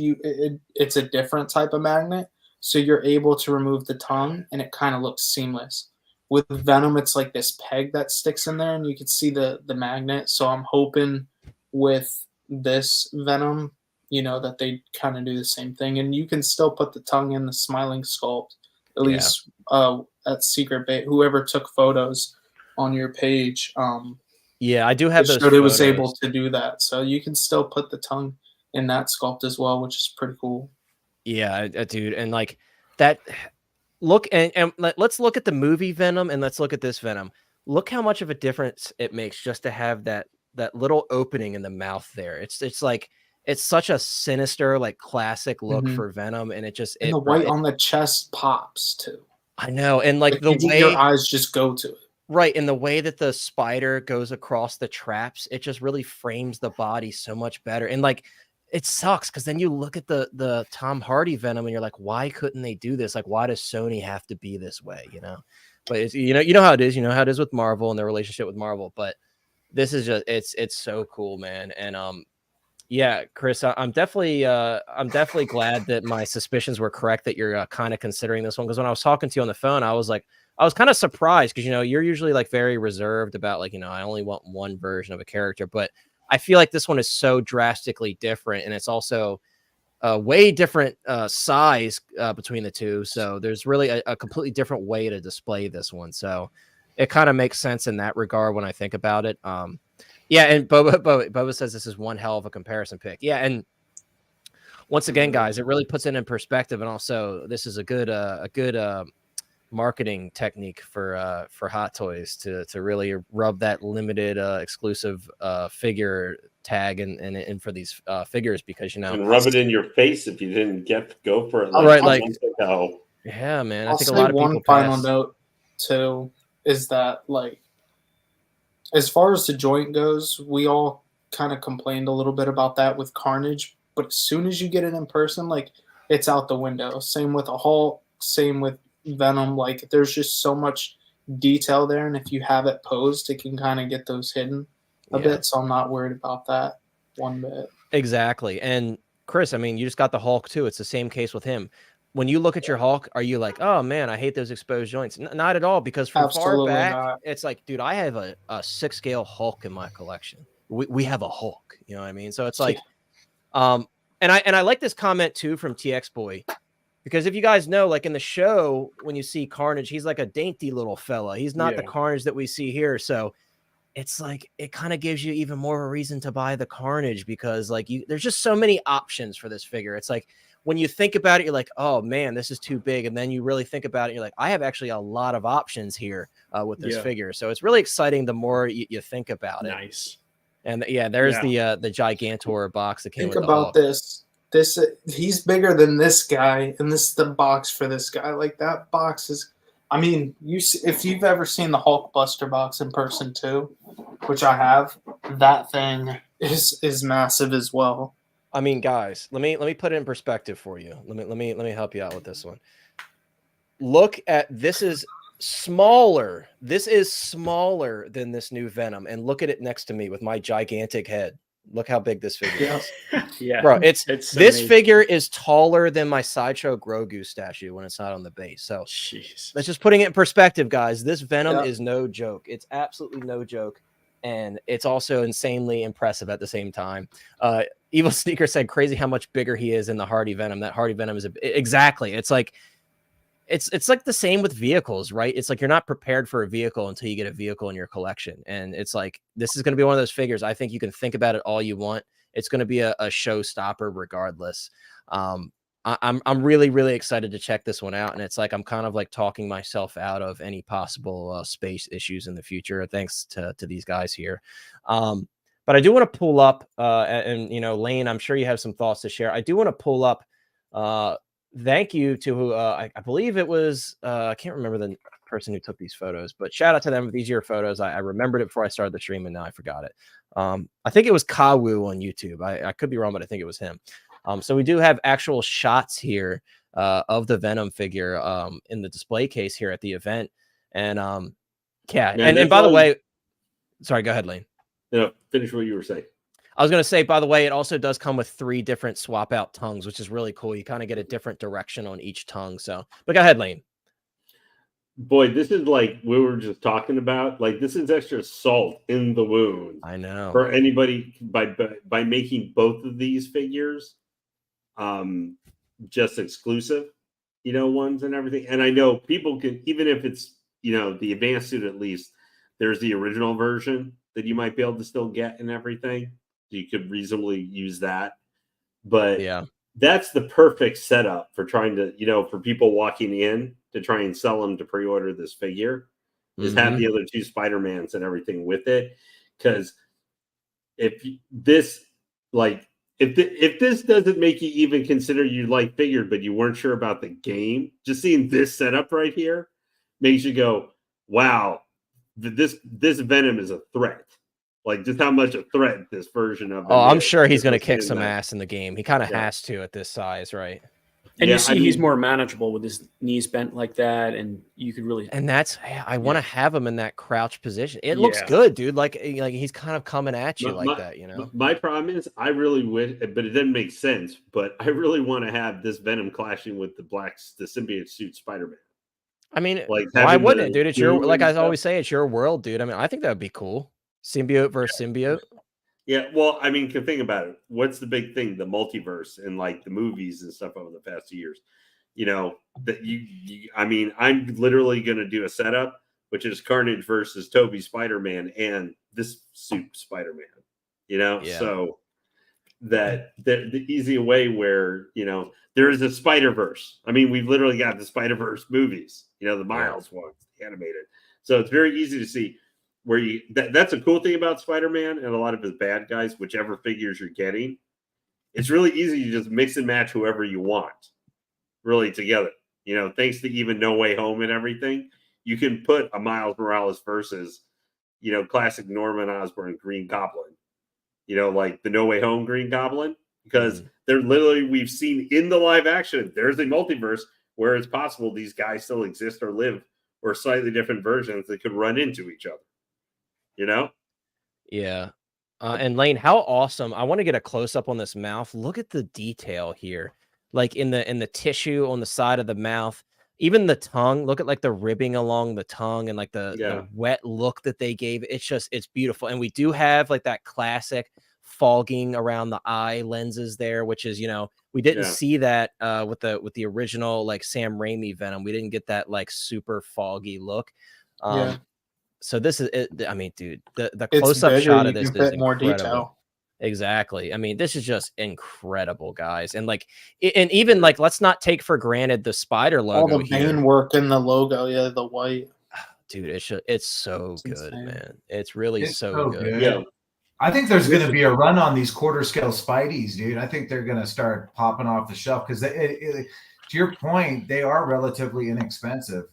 it's a different type of magnet, so you're able to remove the tongue, and it kind of looks seamless. With Venom, it's like this peg that sticks in there, and you can see the magnet. So I'm hoping with this Venom, that they kind of do the same thing, and you can still put the tongue in the smiling sculpt. At least at Secret Bait, whoever took photos on your page, yeah, I do have those. It was able to do that, so you can still put the tongue in that sculpt as well, which is pretty cool. Yeah, dude, and like that. Look and let's look at the movie Venom and let's look at this Venom. Look how much of a difference it makes just to have that little opening in the mouth there. It's like it's such a sinister, like classic look for Venom, and the white on the chest pops too. I know, and like the way your eyes just go to it. Right, and the way that the spider goes across the traps, it just really frames the body so much better. And like it sucks because then you look at the Tom Hardy Venom and you're like, why couldn't they do this? Like, why does Sony have to be this way? But it's, you know how it is. You know how it is with Marvel and their relationship with Marvel. But this is just it's so cool, man. And yeah, Chris, I'm definitely glad that my suspicions were correct that you're kind of considering this one, because when I was talking to you on the phone, I was kind of surprised because you're usually like very reserved about like I only want one version of a character, but I feel like this one is so drastically different, and it's also a way different size between the two. So there's really a completely different way to display this one. So it kind of makes sense in that regard when I think about it. Yeah, and Boba says this is one hell of a comparison pick. Yeah, and once again, guys, it really puts it in perspective, and also this is a good marketing technique for Hot Toys to really rub that limited exclusive figure tag and for these figures, because and rub it in your face if you didn't go for it. Yeah, man. I think a lot of people. One final note too is that like, as far as the joint goes, we all kind of complained a little bit about that with Carnage, but as soon as you get it in person, like it's out the window. Same with a Hulk, same with Venom. Like there's just so much detail there, and if you have it posed, it can kind of get those hidden a bit. So I'm not worried about that one bit. Exactly. And Chris, I mean, you just got the Hulk too. It's the same case with him. When you look at your Hulk, are you like, oh man, I hate those exposed joints? Not at all, because from far back, it's like, dude, I have a 6-scale Hulk in my collection. We have a Hulk, you know what I mean? So it's like, and I like this comment too from TX Boy, because if you guys know, like in the show, when you see Carnage, he's like a dainty little fella. He's not the Carnage that we see here. So it's like, it kind of gives you even more of a reason to buy the Carnage, because like there's just so many options for this figure. It's like, when you think about it, you're like, oh man, this is too big. And then you really think about it, you're like, I have actually a lot of options here with this figure. So it's really exciting the more you think about it. Nice. And there's the Gigantor box that came with the Think about Hulk. this. He's bigger than this guy, and this is the box for this guy. Like that box is, I mean, if you've ever seen the Hulk Buster box in person too, which I have, that thing is massive as well. I mean, guys, let me put it in perspective for you. Let me help you out with this one. Look at this is smaller. This is smaller than this new Venom, and look at it next to me with my gigantic head. Look how big this figure is. Yeah, bro, it's this amazing. figure is taller than my Sideshow Grogu statue when it's not on the base. So that's just putting it in perspective, guys. This Venom is no joke. It's absolutely no joke. And it's also insanely impressive at the same time. Evil Sneaker said, crazy how much bigger he is in the Hardy Venom. That Hardy Venom is exactly. It's like the same with vehicles, right? It's like you're not prepared for a vehicle until you get a vehicle in your collection. And it's like, this is going to be one of those figures. I think you can think about it all you want. It's going to be a showstopper regardless. I'm really, really excited to check this one out. And it's like, I'm kind of like talking myself out of any possible space issues in the future, thanks to these guys here. But I do want to pull up and Lane, I'm sure you have some thoughts to share. I do want to pull up. Thank you to I believe it was I can't remember the person who took these photos, but shout out to them. These are your photos. I remembered it before I started the stream, and now I forgot it. I think it was Kawu on YouTube. I could be wrong, but I think it was him. So we do have actual shots here of the Venom figure in the display case here at the event. And yeah, and by the way, sorry, go ahead, Lane. No, finish what you were saying. I was going to say, by the way, it also does come with 3 different swap out tongues, which is really cool. You kind of get a different direction on each tongue. So, but go ahead, Lane. Boy, this is like we were just talking about. Like, this is extra salt in the wound. I know. For anybody by making both of these figures just exclusive, ones and everything. And I know people can, even if it's, the advanced suit, at least there's the original version that you might be able to still get and everything. You could reasonably use that. But yeah, that's the perfect setup for trying to, for people walking in to try and sell them to pre-order this figure, is have the other 2 Spider-Mans and everything with it. Because if this doesn't make you even consider you like figured, but you weren't sure about the game, just seeing this setup right here makes you go, wow, this Venom is a threat. Like, just how much a threat this version of him I'm is. sure he's going to kick some ass in the game. He kind of has to at this size, right? And you see he's more manageable with his knees bent like that, and you could really... And that's... I want to have him in that crouch position. It looks good, dude. Like he's kind of coming at you like that, My problem is, I really wish, but it doesn't make sense, but I really want to have this Venom clashing with the symbiote suit Spider-Man. I mean, like, why wouldn't it, dude? It's your... Like I always say, it's your world, dude. I mean, I think that would be cool. Symbiote versus symbiote. Yeah, well, I mean, think about it. What's the big thing? The multiverse and like the movies and stuff over the past 2 years. I mean, I'm literally going to do a setup, which is Carnage versus Toby Spider-Man and this suit Spider-Man. So that the easy way where, there is a Spider-Verse. I mean, we've literally got the Spider-Verse movies, the Miles ones, the animated. So it's very easy to see where that's a cool thing about Spider-Man and a lot of his bad guys, whichever figures you're getting. It's really easy to just mix and match whoever you want really together. Thanks to even No Way Home and everything, you can put a Miles Morales versus, classic Norman Osborn Green Goblin, like the No Way Home Green Goblin, because they're literally, we've seen in the live action, there's a multiverse where it's possible these guys still exist or live, or slightly different versions that could run into each other. Yeah. And Lane, how awesome. I want to get a close up on this mouth. Look at the detail here. Like in the tissue on the side of the mouth, even the tongue, look at like the ribbing along the tongue and like the wet look that they gave. It's beautiful. And we do have like that classic fogging around the eye lenses there, which is, we didn't see that with the original like Sam Raimi Venom. We didn't get that like super foggy look. So this is it. I mean, dude, the close-up shot of this is incredible. More detail. Exactly. I mean, this is just incredible, guys. And like, and even like, let's not take for granted the spider logo. All the vein work in the logo, the white. Dude, it's so good, man. It's really so good. Yeah. I think there's going to be a run on these quarter scale Spideys, dude. I think they're going to start popping off the shelf because, to your point, they are relatively inexpensive.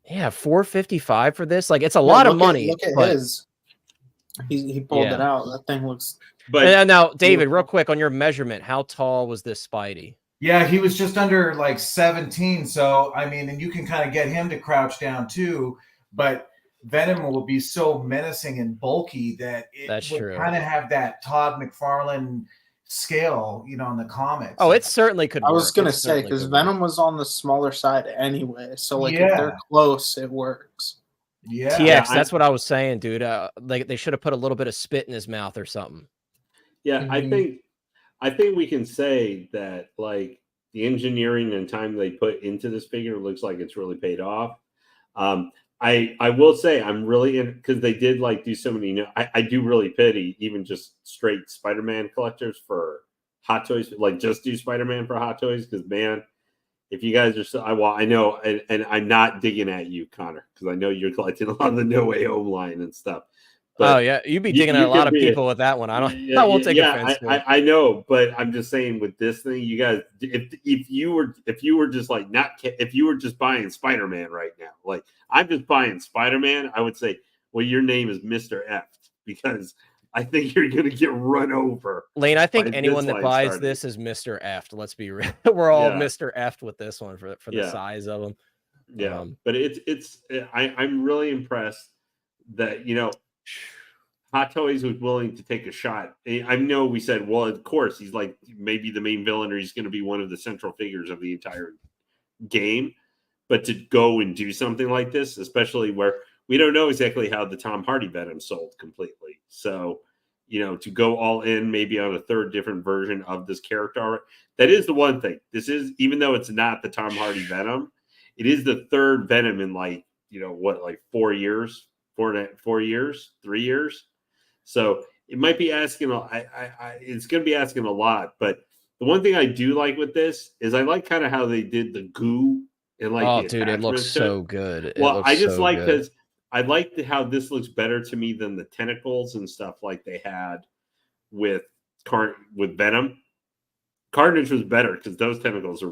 Yeah, $455 for this. Like, it's a lot of money. Look at his. He pulled it out. That thing looks. But now, David, real quick on your measurement, how tall was this Spidey? Yeah, he was just under like 17. So I mean, and you can kind of get him to crouch down too. But Venom will be so menacing and bulky that it would kind of have that Todd McFarlane scale, in the comics. Oh, it certainly could. I was gonna say because Venom was on the smaller side anyway, so like if they're close, it works. Yeah, TX, that's what I was saying, dude. Like they should have put a little bit of spit in his mouth or something. Yeah, I think we can say that like the engineering and time they put into this figure looks like it's really paid off. I will say I'm really in because they did like do so many. I do really pity even just straight Spider-Man collectors for Hot Toys. Like just do Spider-Man for Hot Toys because man, if you guys are so, I know, and I'm not digging at you, Connor, because I know you're collecting a lot of the No Way Home line and stuff. But you'd be digging at a lot of people with that one. I won't take offense to it. I know, but I'm just saying with this thing, you guys, if you were just like if you were just buying Spider-Man right now, like I'm just buying Spider-Man, I would say, well, your name is Mr. F because I think you're going to get run over. Lane, I think by anyone this that line buys starting. this is Mr. Effed. Let's be real. We're all Yeah. Mr. Effed with this one for the Yeah. size of them. Yeah, but I'm really impressed that, you know, Hot Toys was willing to take a shot. I know we said, well, of course, he's like maybe the main villain, or he's going to be one of the central figures of the entire game. But to go and do something like this, especially where we don't know exactly how the Tom Hardy Venom sold completely. So, you know, to go all in maybe on a third different version of this character, that is the one thing. This is, even though it's not the Tom Hardy Venom, it is the third Venom in like, you know, what, like 4 years, 4 years, 3 years. So it might be asking, it's going to be asking a lot. But the one thing I do like with this is I like kind of how they did the goo and like, oh, the dude, it looks attachments to so good. Well, I just so like good. because I like how this looks better to me than the tentacles and stuff like they had with Venom. Carnage was better because those tentacles are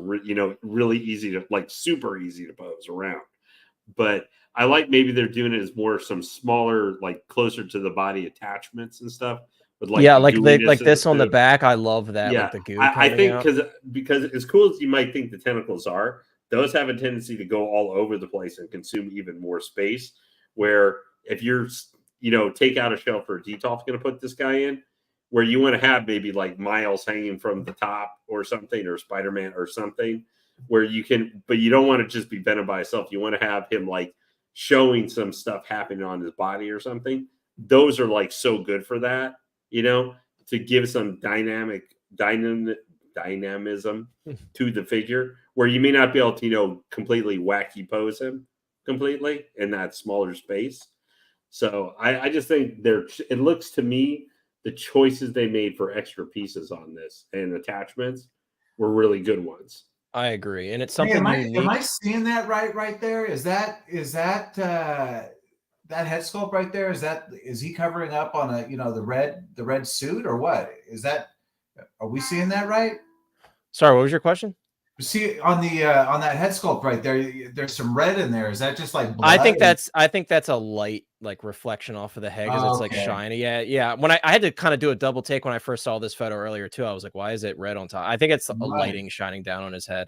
really easy to, like, super easy to pose around. But I like maybe they're doing it as more some smaller, like closer to the body attachments and stuff. With like like this on the back. I love that. Yeah, like the goo. I think out. because as cool as you might think the tentacles are, those have a tendency to go all over the place and consume even more space. Where if you're, take out a shelf for a Detolf's going to put this guy in, where you want to have maybe like Miles hanging from the top or something, or Spider-Man or something, where you can, but you don't want to just be Venom by itself. You want to have him like showing some stuff happening on his body or something. Those are like so good for that, to give some dynamism to the figure, where you may not be able to, completely wacky pose him completely in that smaller space. So I just think it looks to me, the choices they made for extra pieces on this and attachments were really good ones. I agree, and it's something unique. Am I seeing that right there? Is that that head sculpt right there? Is he covering up on the red suit, or what? Are we seeing that right? Sorry, what was your question? See on that head sculpt right there, there's some red in there. Is that just like blood? I think that's a light like reflection off of the head because it's like shiny. Yeah. When I had to kind of do a double take when I first saw this photo earlier too, I was like, why is it red on top? I think it's a lighting shining down on his head.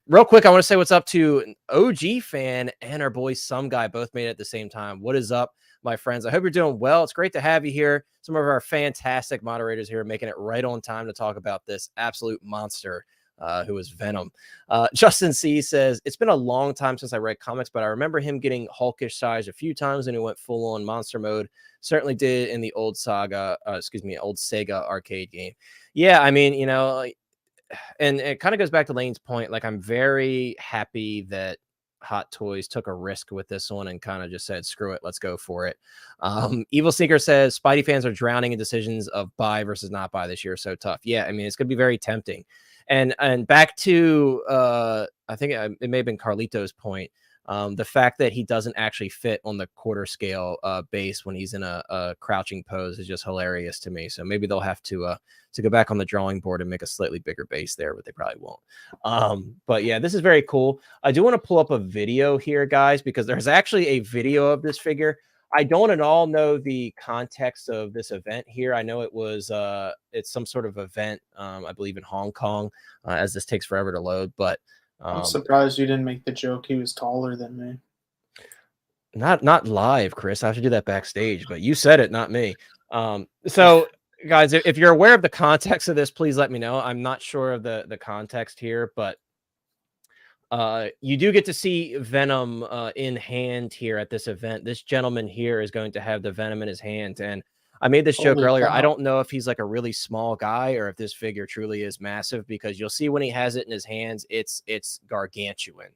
Real quick, I want to say what's up to an OG fan and our boy Some Guy, both made it at the same time. What is up, my friends? I hope you're doing well. It's great to have you here. Some of our fantastic moderators here making it right on time to talk about this absolute monster who is Venom. Justin C says, it's been a long time since I read comics, but I remember him getting Hulkish size a few times and he went full on monster mode. Certainly did in the old Sega arcade game. Yeah, I mean, and it kind of goes back to Lane's point. Like, I'm very happy that Hot Toys took a risk with this one and kind of just said, screw it, let's go for it. Evil Seeker says, Spidey fans are drowning in decisions of buy versus not buy this year. So tough. Yeah, I mean, it's going to be very tempting. And back to, I think it may have been Carlito's point. The fact that he doesn't actually fit on the quarter scale base when he's in a crouching pose is just hilarious to me. So maybe they'll have to go back on the drawing board and make a slightly bigger base there, but they probably won't. But yeah, this is very cool. I do want to pull up a video here, guys, because there's actually a video of this figure. I don't at all know the context of this event here. I know it was it's some sort of event, I believe in Hong Kong, as this takes forever to load, but I'm surprised you didn't make the joke he was taller than me. Not live, Chris. I have to do that backstage, but you said it, not me. So guys, if you're aware of the context of this, please let me know. I'm not sure of the context here, but you do get to see Venom in hand here at this event. This gentleman here is going to have the Venom in his hand, and I made this joke earlier. I don't know if he's like a really small guy or if this figure truly is massive, because you'll see when he has it in his hands, it's gargantuan.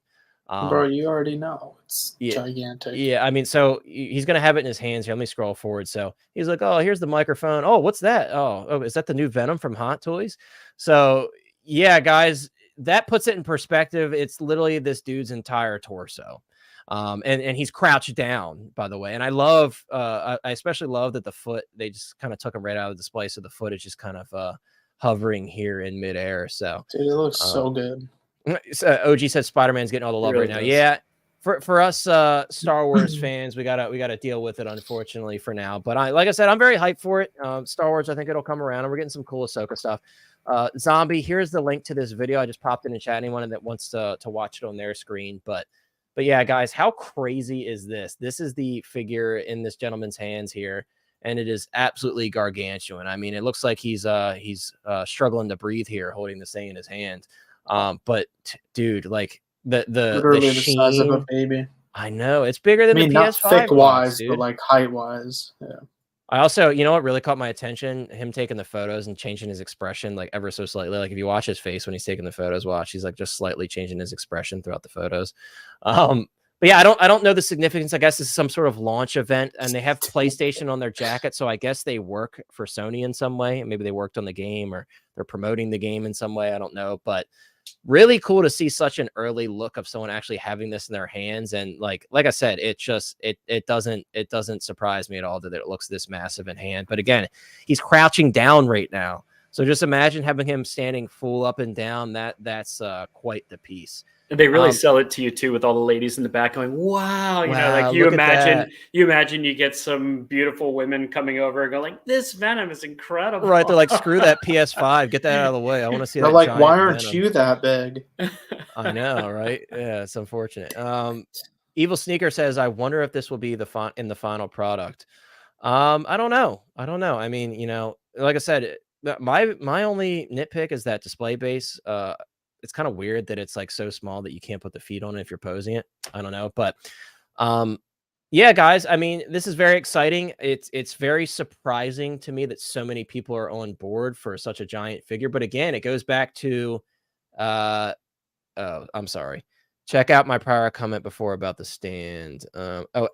Bro, you already know it's gigantic. Yeah, I mean, so he's gonna have it in his hands here. Let me scroll forward. So he's like, oh, here's the microphone. Oh, what's that? Oh, is that the new Venom from Hot Toys? So yeah, guys, that puts it in perspective. It's literally this dude's entire torso. And he's crouched down, by the way. And I love, I especially love that the foot, they just kind of took him right out of the display. So the foot is just kind of hovering here in midair. So dude, it looks so good. OG said Spider-Man's getting all the love right now. Yeah. for us Star Wars fans, we gotta deal with it, unfortunately, for now. But like I said, I'm very hyped for it. Star Wars, I think it'll come around, and we're getting some cool Ahsoka stuff. Zombie, here's the link to this video. I just popped it in chat. Anyone that wants to watch it on their screen. But yeah, guys, how crazy is this? This is the figure in this gentleman's hands here, and it is absolutely gargantuan. I mean, it looks like he's struggling to breathe here, holding this thing in his hand. But dude, like literally the size of a baby. I know it's bigger than the PS5. Not thick wise, but like height wise. Yeah. I also, you know what really caught my attention? Him taking the photos and changing his expression like ever so slightly. Like if you watch his face when he's taking the photos, watch, he's like just slightly changing his expression throughout the photos. But yeah, I don't know the significance. I guess this is some sort of launch event, and they have PlayStation on their jacket, so I guess they work for Sony in some way. Maybe they worked on the game, or they're promoting the game in some way. I don't know, but really cool to see such an early look of someone actually having this in their hands. And like I said, it just it doesn't surprise me at all that it looks this massive in hand. But again, he's crouching down right now, so just imagine having him standing full up and down. That's quite the piece. And they really sell it to you too, with all the ladies in the back going, "Wow!" You know, like you imagine you get some beautiful women coming over and go like, "This Venom is incredible." Right? They're like, "Screw that PS5, get that out of the way. I want to see." They're that like, giant "Why aren't Venom." you that big? I know, right? Yeah, it's unfortunate. Evil Sneaker says, "I wonder if this will be in the final product." I don't know. I mean, you know, like I said, my only nitpick is that display base. It's kind of weird that it's like so small that you can't put the feet on it if you're posing it. I don't know, but yeah, guys, I mean, this is very exciting. It's very surprising to me that so many people are on board for such a giant figure. But again, it goes back to oh, I'm sorry. Check out my prior comment before about the stand.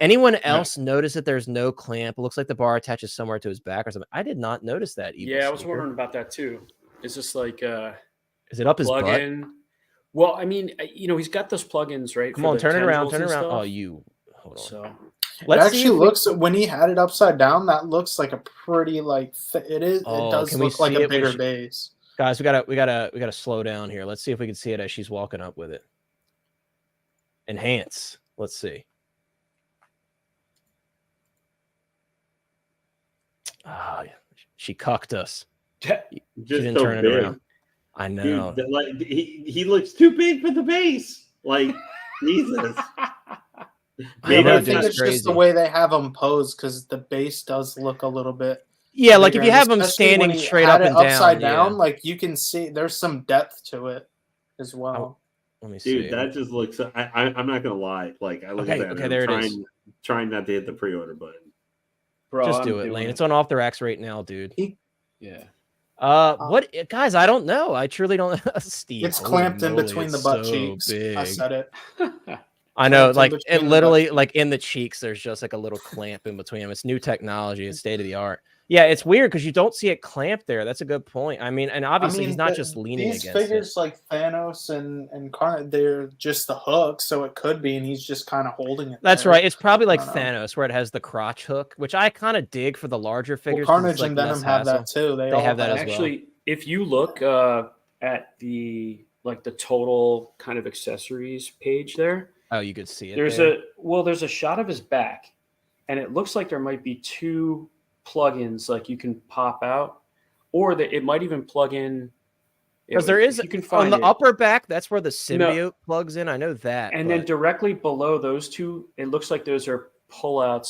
Anyone else notice that there's no clamp? It looks like the bar attaches somewhere to his back or something. I did not notice that. Yeah, I was wondering about that too. Is this like is it up his butt? Well, I mean, you know, he's got those plugins, right? Come on, turn it around. Oh, you hold on. So it actually looks, when he had it upside down, that looks like a pretty like it is. Oh, it does look like a bigger base. Guys, we gotta slow down here. Let's see if we can see it as she's walking up with it. Enhance. Let's see. Ah, she cucked us. She didn't turn it around. I know. Dude, like he looks too big for the base. Like Jesus. Maybe I think it's just the way they have them posed, because the base does look a little bit. Yeah, like if you have them standing straight up and down, upside down, like you can see there's some depth to it as well. Let me see. Dude, that just looks. I'm not gonna lie. Like I look at that. Okay, there it is. Trying not to hit the pre-order button. Bro, just do it, Lane. It's on Off the Racks right now, dude. Yeah. What, guys? I don't know. I truly don't. Steve, it's clamped in between the butt cheeks. Big. I said it. I know, like it literally, like in the cheeks, there's just like a little clamp in between them. It's new technology. It's state of the art. Yeah, it's weird because you don't see it clamped there. That's a good point. I mean, and obviously he's not just leaning against it. These figures like Thanos and Carnage, they're just the hook, so it could be, and he's just kind of holding it. That's right. It's probably like Thanos, where it has the crotch hook, which I kind of dig for the larger figures. Well, Carnage and Venom have that too. They have that as well. Actually, if you look at the total kind of accessories page there, oh, you could see it. There's a shot of his back, and it looks like there might be two plugins like you can pop out, or that it might even plug in, because there is, you can find on the upper back, that's where the symbiote plugs in. I know that. And then directly below those two, it looks like those are pull out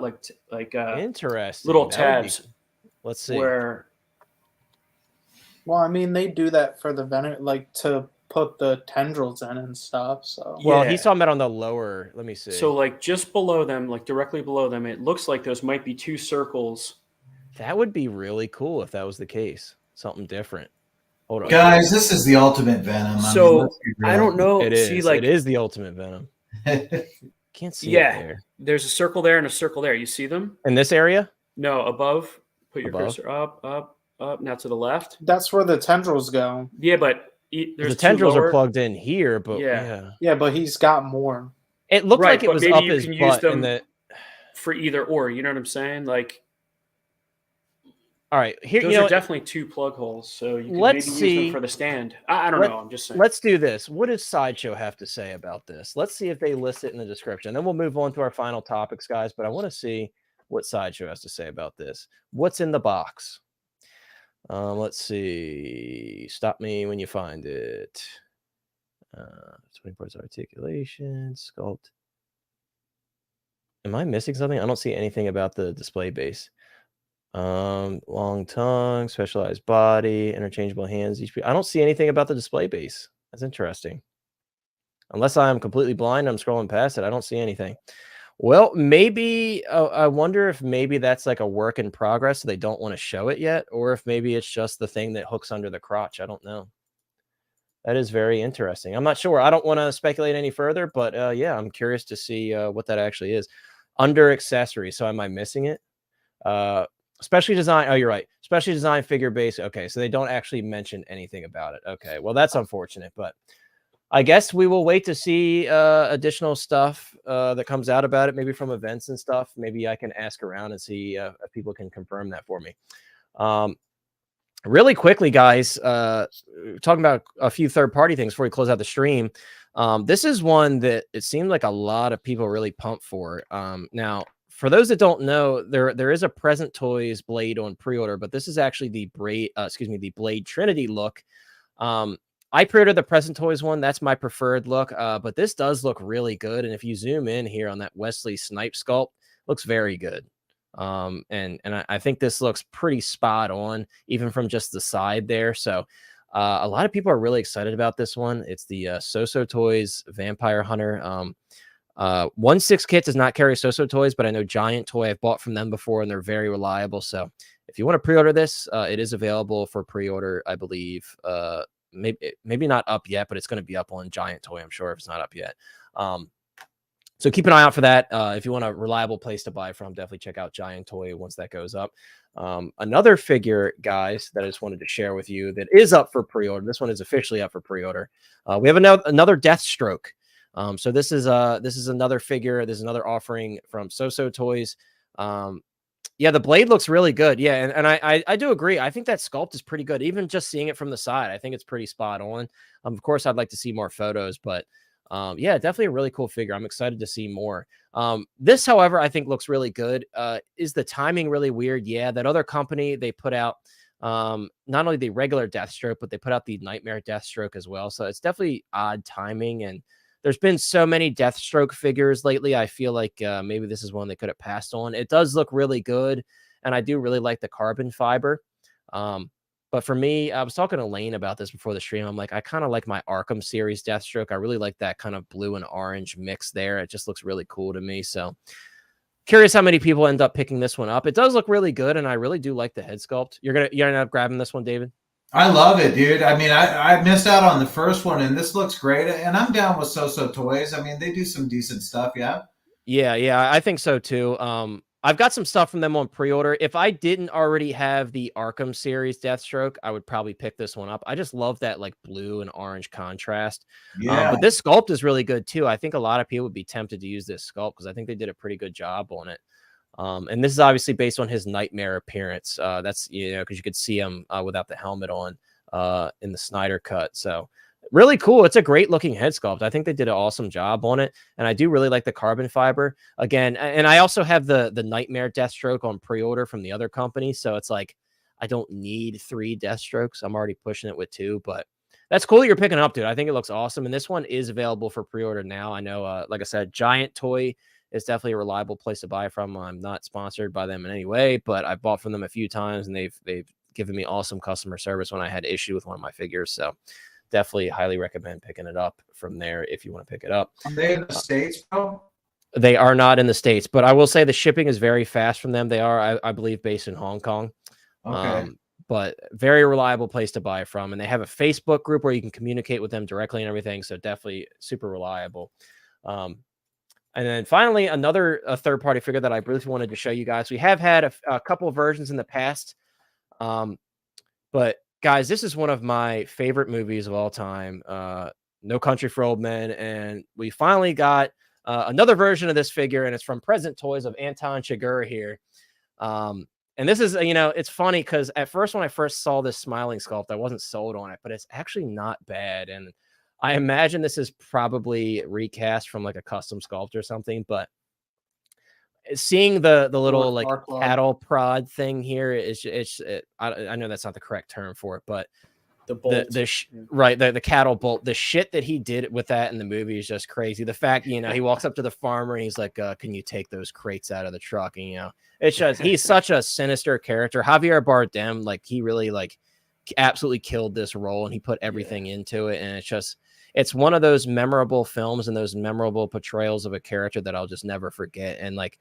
like interesting little tabs. Let's see. Well, I mean, they do that for the Venom, like to put the tendrils in and stuff. So well, he's talking about on the lower. Let me see. So like just below them, like directly below them, it looks like those might be two circles. That would be really cool if that was the case. Something different. Hold on, guys. This is the ultimate Venom. So I don't know. It is. See, like, it is the ultimate Venom. Can't see it there. There's a circle there and a circle there. You see them in this area? No, above. Put your cursor up. Now to the left. That's where the tendrils go. Yeah, but the tendrils are plugged in here, but yeah, but he's got more. It looked like it was up his butt in the for either or. You know what I'm saying? Like, All right, here those are definitely 2 plug holes, so you could maybe use them for the stand. I don't know. I'm just saying. Let's do this. What does Sideshow have to say about this? Let's see if they list it in the description. Then we'll move on to our final topics, guys. But I want to see what Sideshow has to say about this. What's in the box? Let's see. Stop me when you find it. 20 parts articulation, sculpt. Am I missing something? I don't see anything about the display base. Long tongue, specialized body, interchangeable hands. I don't see anything about the display base. That's interesting. Unless I'm completely blind, I'm scrolling past it. I don't see anything. Well, maybe I wonder if maybe that's like a work in progress. So they don't want to show it yet, or if maybe it's just the thing that hooks under the crotch. I don't know. That is very interesting. I'm not sure. I don't want to speculate any further, but yeah, I'm curious to see what that actually is. Under accessory. So am I missing it? Specially designed. Oh, you're right. Specially designed figure base. Okay, so they don't actually mention anything about it. Okay, well, that's unfortunate, but I guess we will wait to see additional stuff that comes out about it, maybe from events and stuff. Maybe I can ask around and see if people can confirm that for me. Really quickly, guys, talking about a few third-party things before we close out the stream. This is one that it seemed like a lot of people really pumped for. Now, for those that don't know, there is a Present Toys Blade on pre-order, but this is actually the Blade Trinity look. I pre-ordered the Present Toys one. That's my preferred look, but this does look really good. And if you zoom in here on that Wesley Snipe sculpt, looks very good. And I think this looks pretty spot on, even from just the side there. So a lot of people are really excited about this one. It's the Soso Toys Vampire Hunter. 1/6 kit does not carry Soso Toys, but I know Giant Toy I've bought from them before, and they're very reliable. So if you want to pre-order this, it is available for pre-order, I believe. Maybe not up yet, but it's going to be up on Giant Toy, I'm sure, if it's not up yet. So keep an eye out for that. If you want a reliable place to buy from, definitely check out Giant Toy once that goes up. Another figure, guys, that I just wanted to share with you that is up for pre-order. This one is officially up for pre-order. We have another Deathstroke. So this is another figure. There's another offering from Soso Toys. Yeah, the blade looks really good. Yeah, and I do agree. I think that sculpt is pretty good. Even just seeing it from the side, I think it's pretty spot on. Of course, I'd like to see more photos, but yeah, definitely a really cool figure. I'm excited to see more. This, however, I think looks really good. Is the timing really weird? Yeah, that other company, they put out not only the regular Deathstroke, but they put out the Nightmare Deathstroke as well. So it's definitely odd timing, and there's been so many Deathstroke figures lately. I feel like maybe this is one they could have passed on. It does look really good, and I do really like the carbon fiber. But for me, I was talking to Lane about this before the stream. I'm like, I kind of like my Arkham series Deathstroke. I really like that kind of blue and orange mix there. It just looks really cool to me. So curious how many people end up picking this one up. It does look really good, and I really do like the head sculpt. You're gonna end up grabbing this one, David? I love it, dude. I mean, I missed out on the first one, and this looks great. And I'm down with Soso Toys. I mean, they do some decent stuff, yeah? Yeah, I think so too. I've got some stuff from them on pre-order. If I didn't already have the Arkham series Deathstroke, I would probably pick this one up. I just love that like blue and orange contrast. Yeah. But this sculpt is really good too. I think a lot of people would be tempted to use this sculpt because I think they did a pretty good job on it. And this is obviously based on his Nightmare appearance. That's, because you could see him without the helmet on in the Snyder cut. So really cool. It's a great looking head sculpt. I think they did an awesome job on it. And I do really like the carbon fiber again. And I also have the Nightmare Deathstroke on pre-order from the other company. So it's like, I don't need 3 Deathstrokes. I'm already pushing it with 2, but that's cool that you're picking up, dude. I think it looks awesome. And this one is available for pre-order now. I know, like I said, Giant Toy is definitely a reliable place to buy from. I'm not sponsored by them in any way, but I've bought from them a few times, and they've given me awesome customer service when I had issue with one of my figures. So definitely highly recommend picking it up from there if you want to pick it up. Are they in the States, bro? They are not in the States, but I will say the shipping is very fast from them. They are, I believe, based in Hong Kong. Okay. But very reliable place to buy from. And they have a Facebook group where you can communicate with them directly and everything. So definitely super reliable. And then finally, another third-party figure that I briefly wanted to show you guys. We have had a couple of versions in the past. But guys, this is one of my favorite movies of all time, No Country for Old Men. And we finally got another version of this figure, and it's from Present Toys of Anton Chigurh here. And this is, it's funny because at first when I first saw this smiling sculpt, I wasn't sold on it, but it's actually not bad. And I imagine this is probably recast from like a custom sculpt or something, but seeing the little like cattle prod thing here is I know that's not the correct term for it, but the bolt, the cattle bolt, the shit that he did with that in the movie is just crazy. The fact, he walks up to the farmer and he's like, can you take those crates out of the truck? And it's just, he's such a sinister character. Javier Bardem, like he really like absolutely killed this role and he put everything into it. And it's one of those memorable films and those memorable portrayals of a character that I'll just never forget. And like,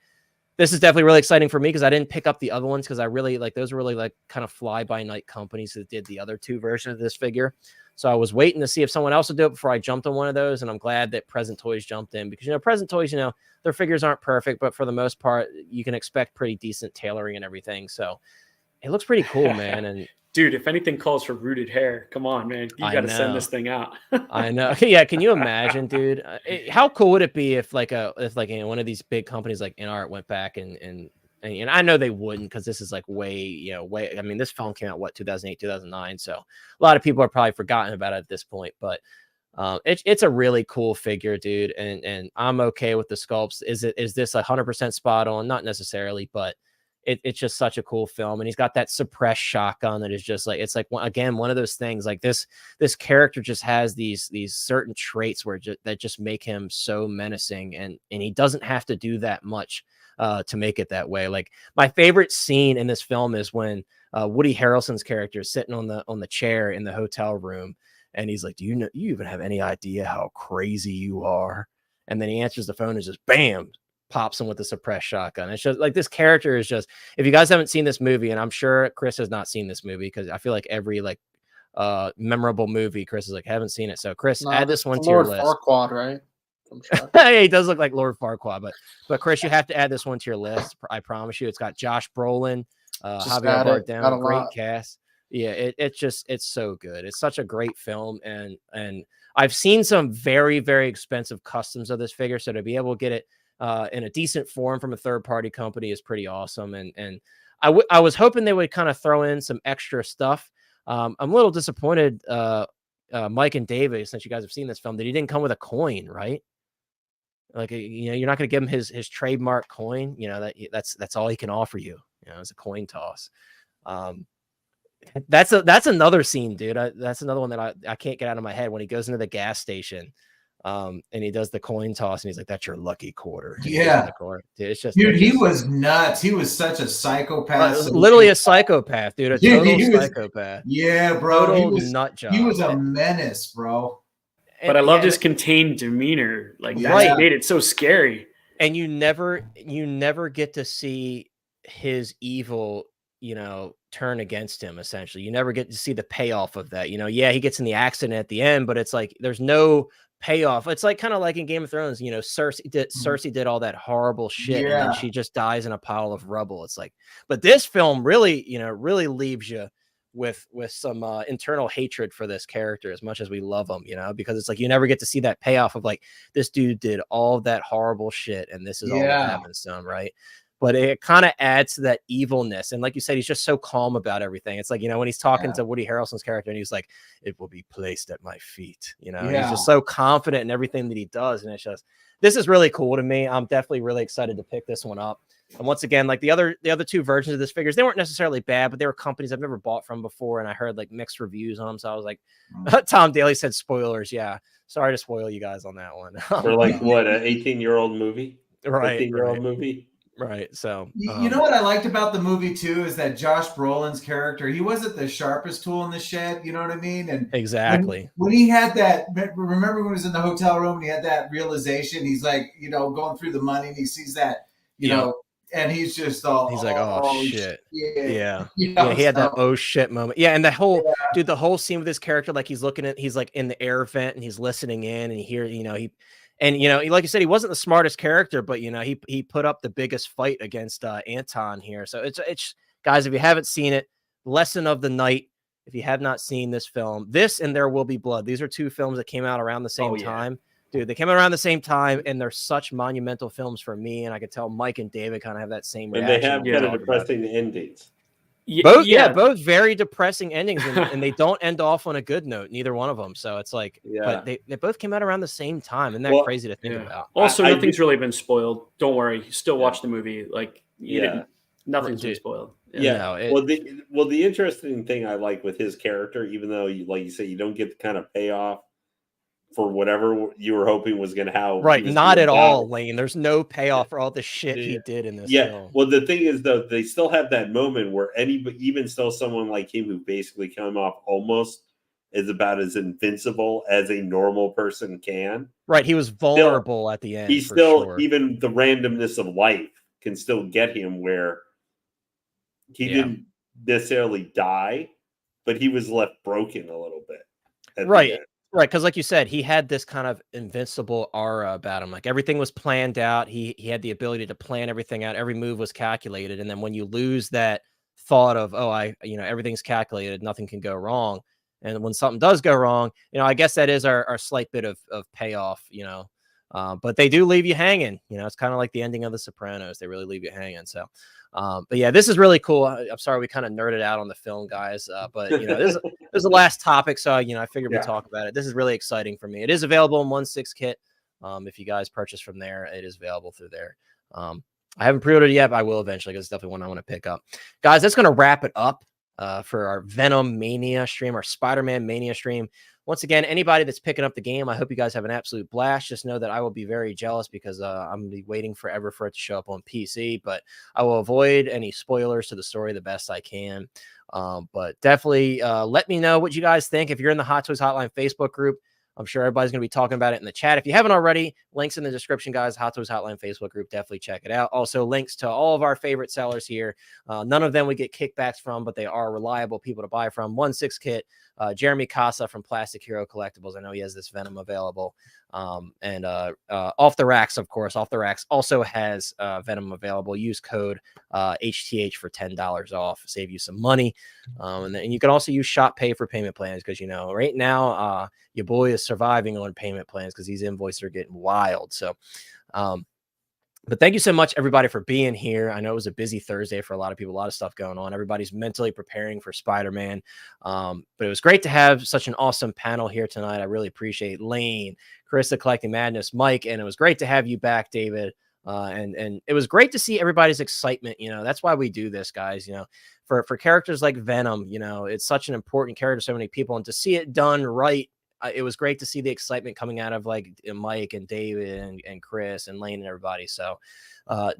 this is definitely really exciting for me because I didn't pick up the other ones because I really like those were really like kind of fly by night companies that did the other two versions of this figure. So I was waiting to see if someone else would do it before I jumped on one of those. And I'm glad that Present Toys jumped in because, Present Toys, their figures aren't perfect, but for the most part, you can expect pretty decent tailoring and everything. So it looks pretty cool, man. And dude, if anything calls for rooted hair, come on, man. You got to send this thing out. I know. Yeah. Can you imagine, dude? How cool would it be if one of these big companies like InArt went back and I know they wouldn't because this is like way. I mean, this film came out 2008, 2009. So a lot of people are probably forgotten about it at this point, but it's a really cool figure, dude. And I'm okay with the sculpts. Is this 100% spot on? Not necessarily, but it's just such a cool film. And he's got that suppressed shotgun that is just like, it's like, again, one of those things like this character just has these certain traits that just make him so menacing. And he doesn't have to do that much to make it that way. Like my favorite scene in this film is when Woody Harrelson's character is sitting on the chair in the hotel room. And he's like, do you even have any idea how crazy you are? And then he answers the phone and just bam, pops him with the suppressed shotgun. It's just like this character is just, if you guys haven't seen this movie, and I'm sure Chris has not seen this movie because I feel like every like memorable movie, Chris is like, haven't seen it. So Chris, add this one to your list. Farquaad, right? Yeah, he does look like Lord Farquaad, but Chris, you have to add this one to your list. I promise you. It's got Josh Brolin, Javier Bardem, great cast. Yeah, it's so good. It's such a great film, and I've seen some very, very expensive customs of this figure, so to be able to get it in a decent form from a third-party company is pretty awesome. And I was hoping they would kind of throw in some extra stuff. I'm a little disappointed, Mike and David, since you guys have seen this film, that he didn't come with a coin, right? Like, you're not going to give him his trademark coin. That's all he can offer you. It's a coin toss. That's another scene, dude. That's another one that I can't get out of my head when he goes into the gas station. And he does the coin toss and he's like, that's your lucky quarter. Yeah. Dude, it's just, dude, he was nuts. He was such a psychopath. Literally a psychopath, dude. Total psychopath. Yeah, bro. Total nut job. He was a menace, bro. But I loved his contained demeanor. Like that made it so scary. And you never get to see his evil, turn against him. Essentially, you never get to see the payoff of that. Yeah, he gets in the accident at the end, but it's like there's no payoff. It's like kind of like in Game of Thrones, Cersei did all that horrible shit, and then she just dies in a pile of rubble. It's like, but this film really, really leaves you with some internal hatred for this character, as much as we love him, because it's like you never get to see that payoff of like this dude did all that horrible shit, and this is all that happens to him, right? But it kind of adds to that evilness. And like you said, he's just so calm about everything. It's like, when he's talking to Woody Harrelson's character and he's like, it will be placed at my feet. He's just so confident in everything that he does. And it's just, this is really cool to me. I'm definitely really excited to pick this one up. And once again, like the other two versions of this figures, they weren't necessarily bad, but they were companies I've never bought from before. And I heard like mixed reviews on them. So I was like, Tom Daly said spoilers. Yeah. Sorry to spoil you guys on that one. For like what, an 18-year-old movie? Right. 18-year-old movie? Right. So you know what I liked about the movie too is that Josh Brolin's character, he wasn't the sharpest tool in the shed, you know what I mean? And exactly when he had that, remember when he was in the hotel room and he had that realization, he's like, going through the money and he sees that, and he's just all, he's like, oh shit. Yeah. He had that oh shit moment. Yeah. And the whole scene with this character, like he's like in the air vent and he's listening in and he hears, like you said, he wasn't the smartest character, but he put up the biggest fight against Anton here. So it's guys, if you haven't seen it, lesson of the night. If you have not seen this film, this and There Will Be Blood, these are two films that came out around the same time. Dude, they came out around the same time, and they're such monumental films for me. And I could tell Mike and David kind of have that same reaction. And they have when we kind of talk about it. depressing endings. Both very depressing endings, and they don't end off on a good note, neither one of them. So it's like, but they both came out around the same time, and that's crazy to think about. Also, nothing's really been spoiled. Don't worry, still watch the movie. Like, nothing's been spoiled. Well, the interesting thing I like with his character, even though like you say, you don't get the kind of payoff for whatever you were hoping was going to happen. Right, not at all, Lane. There's no payoff for all the shit he did in this film. Well, the thing is, though, they still have that moment where even still someone like him who basically come off almost is about as invincible as a normal person can. Right, he was vulnerable at the end. He's still, even the randomness of life can still get him where he didn't necessarily die, but he was left broken a little bit. Right. Right, because like you said, he had this kind of invincible aura about him. Like everything was planned out. He had the ability to plan everything out. Every move was calculated. And then when you lose that thought of, everything's calculated, nothing can go wrong. And when something does go wrong, I guess that is our slight bit of payoff, but they do leave you hanging. It's kind of like the ending of The Sopranos. They really leave you hanging. So, but yeah, this is really cool. I'm sorry we kind of nerded out on the film, guys. But this is the last topic, so I figured we'd talk about it. This is really exciting for me. It is available in 1/6 kit. If you guys purchase from there, it is available through there. I haven't pre-ordered yet, but I will eventually because it's definitely one I want to pick up. Guys, that's going to wrap it up for our Venom Mania stream, our Spider-Man Mania stream. Once again, anybody that's picking up the game, I hope you guys have an absolute blast. Just know that I will be very jealous because I'm going to be waiting forever for it to show up on PC, but I will avoid any spoilers to the story the best I can. But definitely let me know what you guys think. If you're in the Hot Toys Hotline Facebook group, I'm sure everybody's going to be talking about it in the chat. If you haven't already, links in the description, guys. Hot Toys Hotline Facebook group. Definitely check it out. Also, links to all of our favorite sellers here. None of them we get kickbacks from, but they are reliable people to buy from. 1/6 kit. Jeremy Casa from Plastic Hero Collectibles. I know he has this Venom available. And Off the Racks, of course. Off the Racks also has Venom available. Use code HTH for $10 off. Save you some money. And you can also use Shop Pay for payment plans because, right now, your boy is surviving on payment plans because these invoices are getting wild. So, but thank you so much, everybody, for being here. I know it was a busy Thursday for a lot of people, a lot of stuff going on. Everybody's mentally preparing for Spider-Man. But it was great to have such an awesome panel here tonight. I really appreciate Lane, Chris, the Collecting Madness, Mike, and it was great to have you back, David. And it was great to see everybody's excitement. That's why we do this, guys. For characters like Venom, it's such an important character to so many people, and to see it done right. It was great to see the excitement coming out of like Mike and David and Chris and Lane and everybody. So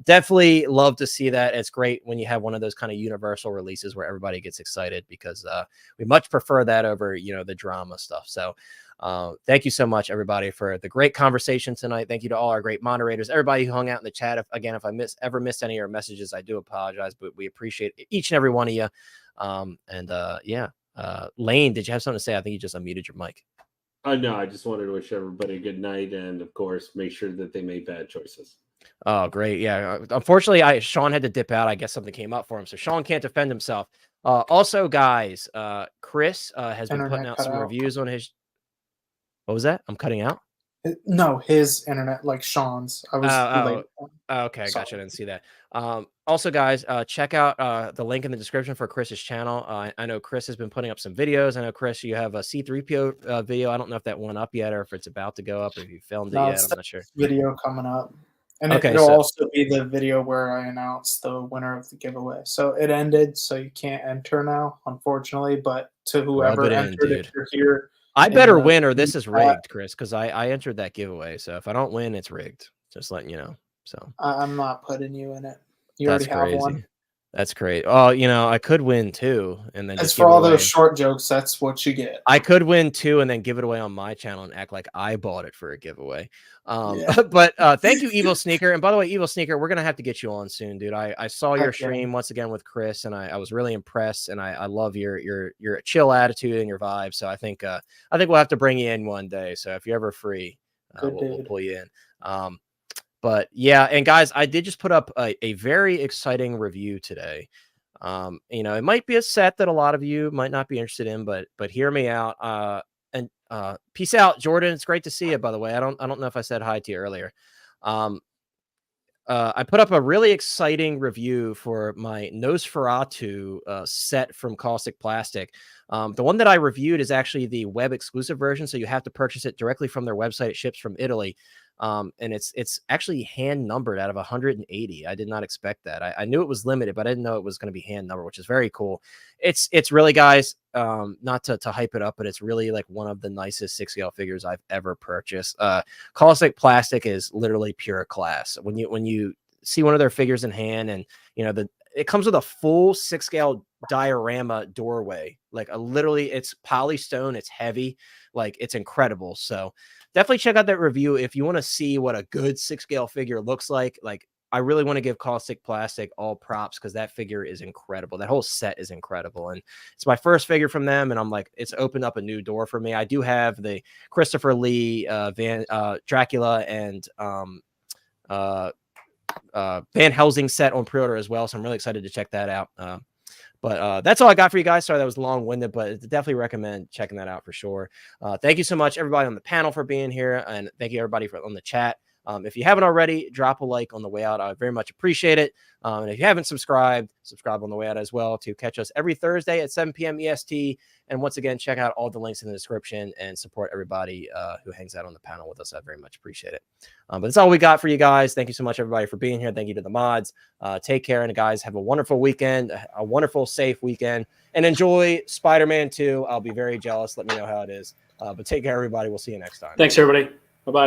definitely love to see that. It's great when you have one of those kind of universal releases where everybody gets excited because we much prefer that over, the drama stuff. So thank you so much, everybody, for the great conversation tonight. Thank you to all our great moderators, everybody who hung out in the chat. If I ever missed any of your messages, I do apologize, but we appreciate each and every one of you. Lane, did you have something to say? I think you just unmuted your mic. No, I just wanted to wish everybody a good night and, of course, make sure that they made bad choices. Oh, great. Yeah. Unfortunately, Sean had to dip out. I guess something came up for him. So Sean can't defend himself. Also, guys, Chris has been putting out some reviews on his. What was that? I'm cutting out? No, his internet, like Sean's. I was okay. Gotcha. I didn't see that. Also, guys, check out the link in the description for Chris's channel. I know Chris has been putting up some videos. I know, Chris, you have a C3PO video. I don't know if that went up yet or if it's about to go up, or if you filmed it yet. I'm not sure. Video coming up. And it'll also be the video where I announce the winner of the giveaway. So it ended, so you can't enter now, unfortunately. But to whoever entered, if you're here, I better win or this is rigged, Chris, because I entered that giveaway. So if I don't win, it's rigged. Just letting you know. So I'm not putting you in it. You already have one. That's great. Oh, I could win too, and then as for all those short jokes, that's what you get. I could win too, and then give it away on my channel and act like I bought it for a giveaway. But thank you, Evil Sneaker. And by the way, Evil Sneaker, we're gonna have to get you on soon, dude. I saw your stream once again with Chris, and I was really impressed, and I love your chill attitude and your vibe. So I think we'll have to bring you in one day. So if you're ever free, we'll pull you in. But yeah, and guys, I did just put up a very exciting review today. It might be a set that a lot of you might not be interested in, but hear me out. And Peace out, Jordan. It's great to see you, by the way. I don't know if I said hi to you earlier. I put up a really exciting review for my Nosferatu set from Caustic Plastic. The one that I reviewed is actually the web exclusive version, so you have to purchase it directly from their website. It ships from Italy, and it's actually hand numbered out of 180. I did not expect that. I knew it was limited, but I didn't know it was going to be hand numbered, which is very cool. It's really, guys, not to hype it up, but it's really like one of the nicest 6-scale figures I've ever purchased. Caustic Plastic is literally pure class. When you see one of their figures in hand, and it comes with a full 6-scale diorama doorway, like literally it's polystone, it's heavy, like it's incredible. So definitely check out that review if you want to see what a good 6-scale figure looks like. Like, I really want to give Caustic Plastic all props because that figure is incredible. That whole set is incredible. And it's my first figure from them. And I'm like, it's opened up a new door for me. I do have the Christopher Lee Dracula and Van Helsing set on pre-order as well. So I'm really excited to check that out. But that's all I got for you guys. Sorry that was long-winded, but definitely recommend checking that out for sure. Thank you so much, everybody on the panel, for being here. And thank you, everybody, on the chat. If you haven't already, drop a like on the way out. I very much appreciate it. And if you haven't subscribed, subscribe on the way out as well to catch us every Thursday at 7 p.m. EST. And once again, check out all the links in the description and support everybody who hangs out on the panel with us. I very much appreciate it. But that's all we got for you guys. Thank you so much, everybody, for being here. Thank you to the mods. Take care, and guys, have a wonderful weekend, a wonderful, safe weekend, and enjoy Spider-Man 2. I'll be very jealous. Let me know how it is. But take care, everybody. We'll see you next time. Thanks, everybody. Bye-bye.